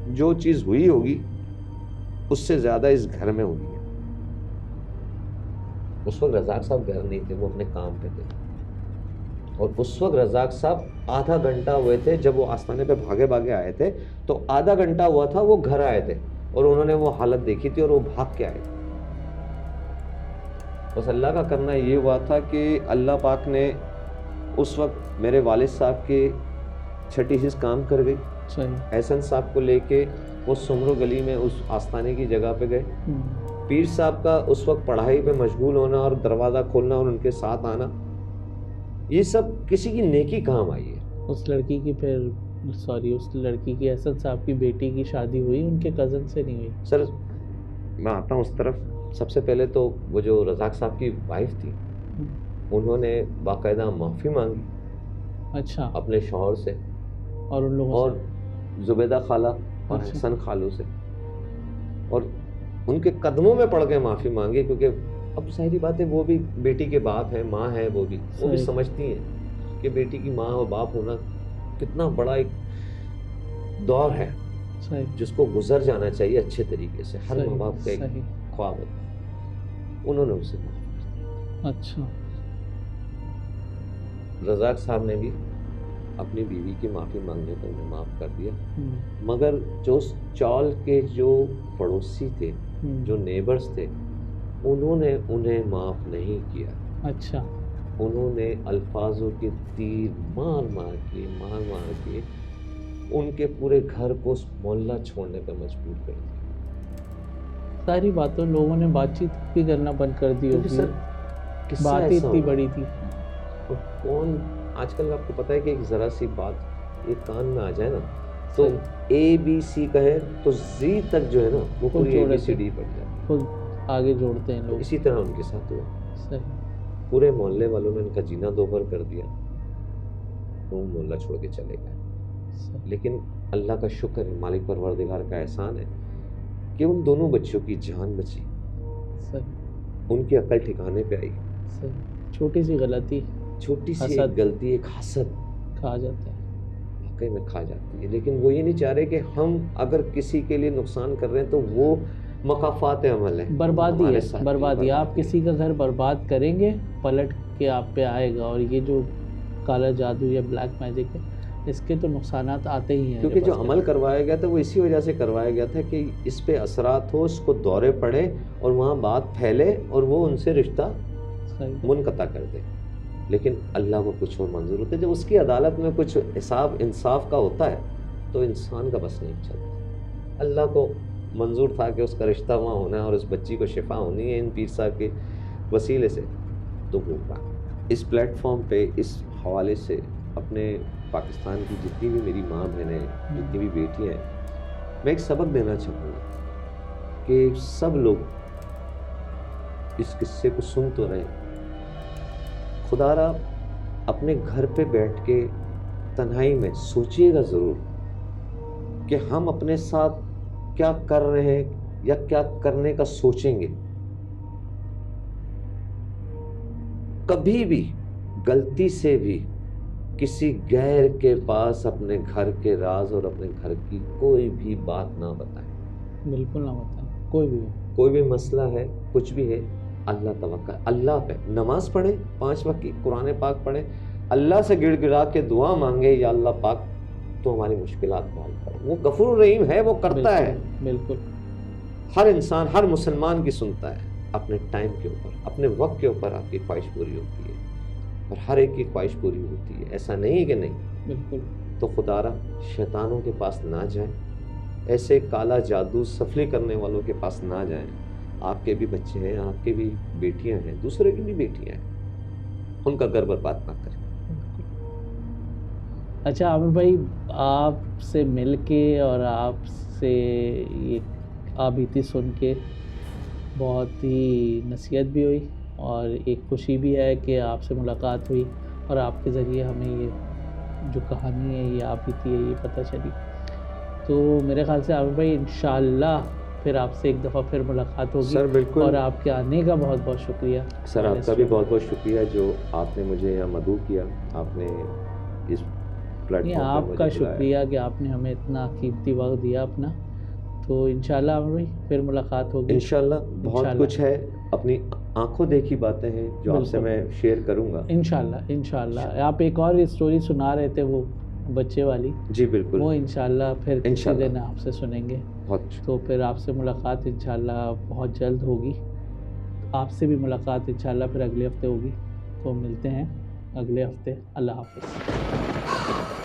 जो चीज हुई होगी उससे ज्यादा इस घर में हुई है। उस वक्त रज़ाक साहब घर नहीं थे, वो अपने काम पे थे, और उस वक्त रज़ाक साहब आधा घंटा हुए थे जब वो आस्थाने पे भागे भागे आए थे, तो आधा घंटा हुआ था वो घर आए थे और उन्होंने वो हालत देखी थी और वो भाग के आए थे। बस अल्लाह का करना ये हुआ था कि अल्लाह पाक ने उस वक्त मेरे वालिद साहब की छठी चीज़ काम कर गई। एहसन साहब को लेके वो सुमरो गली में उस आस्थाने की जगह पे गए। पीर साहब का उस वक्त पढ़ाई पे मशगूल होना और दरवाज़ा खोलना और उनके साथ आना, ये सब किसी की नेकी काम आई है। उस लड़की की उस लड़की की एहसन साहब की बेटी की शादी हुई उनके कज़न से नहीं हुई? सर मैं आता हूँ उस तरफ। सबसे पहले तो वो जो रज़ाक साहब की वाइफ थी, उन्होंने बाकायदा माफ़ी मांगी अच्छा, अपने शौहर से और उन लोगों और जुबैदा खाला और अच्छा। हसन खालू से, और उनके कदमों में पड़ के माफ़ी मांगी। क्योंकि अब सारी बात है, वो भी बेटी के बाप हैं, माँ है, वो भी सही। समझती हैं कि बेटी की माँ और बाप होना कितना बड़ा एक दौर है सही, जिसको गुजर जाना चाहिए अच्छे तरीके से। हर सही, माँ बाप का एक सही। ख्वाब होता है। उन्होंने उसे माफ कर दिया। अच्छा, रज़ाक साहब ने भी अपनी बीवी की माफ़ी मांगने पर उन्हें माफ़ कर दिया। मगर जो उस चौल के जो पड़ोसी थे, जो नेबर्स थे, उन्होंने उन्हें माफ़ नहीं किया। अच्छा, उन्होंने अल्फाजों के तीर मार मार के उनके पूरे घर को मोहल्ला छोड़ने पर मजबूर कर दिया। सारी बातों लोगों ने बातचीत भी करना बंद कर दी क्योंकि होगी, सर किस्सा बात ही ऐसा इतनी होगा। बड़ी थी। और कौन आजकल आपको पता है कि एक ज़रा सी बात ये कान में आ जाए ना तो ABC कहे तो Z तक जो है ना वो खुद पूरी जोड़े ABCD पड़ जाती है। खुद आगे जोड़ते हैं तो लोग। इसी तरह उनके साथ हुआ। सही पूरे मोहल्ले वालों ने उनका जीना दोभर कर दिया, वो मोहल्ला छोड़ के चले गए। सही लेकिन अल्लाह का शुक्र है, मालिक परवरदिगार का एहसान है कि उन दोनों बच्चों की जान बची, सही उनकी अकल ठिकाने पे आई। सही। छोटी सी गलती छोटी सी हसद एक गलती, एक हसद खा जाता है। वाकई में खा जाती है। लेकिन वो ये नहीं चाह रहे कि हम अगर किसी के लिए नुकसान कर रहे हैं तो वो मकाफात अमल है, बर्बादी हमारे है, साथ भी बर्बादी। आप बर्बादी है। किसी का घर बर्बाद करेंगे, पलट के आप पे आएगा। और ये जो काला जादू या ब्लैक मैजिक है, इसके तो नुकसानात आते ही हैं। क्योंकि जो जब अमल करवाया गया था वो इसी वजह से करवाया गया था कि इस पे असरात हो, उसको दौरे पड़े और वहाँ बात फैले और वो उनसे रिश्ता सही मुनक़ता कर दे। लेकिन अल्लाह को कुछ और मंजूर होता है। जब उसकी अदालत में कुछ हिसाब इंसाफ का होता है तो इंसान का बस नहीं चलता। अल्लाह को मंजूर था कि उसका रिश्ता वहाँ होना है और उस बच्ची को शिफा होनी है इन पीर साहब के वसीले से, तो वो हुआ। इस प्लेटफॉर्म पे इस हवाले से अपने पाकिस्तान की जितनी भी मेरी माँ बहनें, जितनी भी बेटियाँ हैं, मैं एक सबक देना चाहूँगा कि सब लोग इस किस्से को सुन तो रहे, खुदारा अपने घर पे बैठ के तन्हाई में सोचिएगा ज़रूर कि हम अपने साथ क्या कर रहे हैं या क्या करने का सोचेंगे। कभी भी गलती से भी किसी गैर के पास अपने घर के राज और अपने घर की कोई भी बात ना बताएं। बिल्कुल ना बताएं, कोई भी हो। कोई भी मसला है, कुछ भी है, अल्लाह तवक्कल, अल्लाह पे नमाज पढ़े, 5 वक्त की कुरान पाक पढ़े, अल्लाह से गिड़गिड़ा के दुआ मांगे, या अल्लाह पाक तो हमारी मुश्किलात को हल करे। वो गफूर रहीम है, वो करता है। बिल्कुल हर इंसान, हर मुसलमान की सुनता है। अपने टाइम के ऊपर, अपने वक्त के ऊपर आपकी ख्वाहिश पूरी होती है और हर एक की ख्वाहिश पूरी होती है, ऐसा नहीं कि नहीं। बिल्कुल। तो खुदारा शैतानों के पास ना जाएं, ऐसे काला जादू सफली करने वालों के पास ना जाएं। आपके भी बच्चे हैं, आपके भी बेटियां हैं, दूसरे की भी बेटियां हैं, उनका घर बर्बाद ना करें। अच्छा आमिर भाई, आपसे मिल के और आपसे ये आबीती सुन के बहुत ही नसीहत भी हुई और एक खुशी भी है कि आपसे मुलाकात हुई और आपके ज़रिए हमें ये जो कहानी है, ये आबीती है, ये पता चली। तो मेरे ख्याल से आमिर भाई इंशाअल्लाह फिर आपसे एक दफ़ा फिर मुलाकात होगी। सर बिल्कुल। और आपके आने का बहुत बहुत शुक्रिया। सर आपका भी बहुत बहुत शुक्रिया जो आपने मुझे यहाँ मदऊ किया, आपने इस प्लेटफॉर्म पर आपका मुझे बुलाया। शुक्रिया कि आपने हमें इतना कीमती वक्त दिया अपना। तो इंशाल्लाह आमिर भाई फिर मुलाकात होगी। इंशाल्लाह। बहुत कुछ है, अपनी आंखों देखी बातें हैं जो आपसे मैं शेयर करूंगा। इंशाल्लाह। आप एक और स्टोरी सुना रहे थे वो बच्चे वाली, जी बिल्कुल, वो इंशाल्लाह फिर किसी इंशाल्लाह। दिन आपसे सुनेंगे। बहुत तो फिर आपसे मुलाकात इंशाल्लाह बहुत जल्द होगी। आपसे भी मुलाकात इंशाल्लाह फिर अगले हफ्ते होगी। तो मिलते हैं अगले हफ्ते। अल्लाह हाफ़िज़।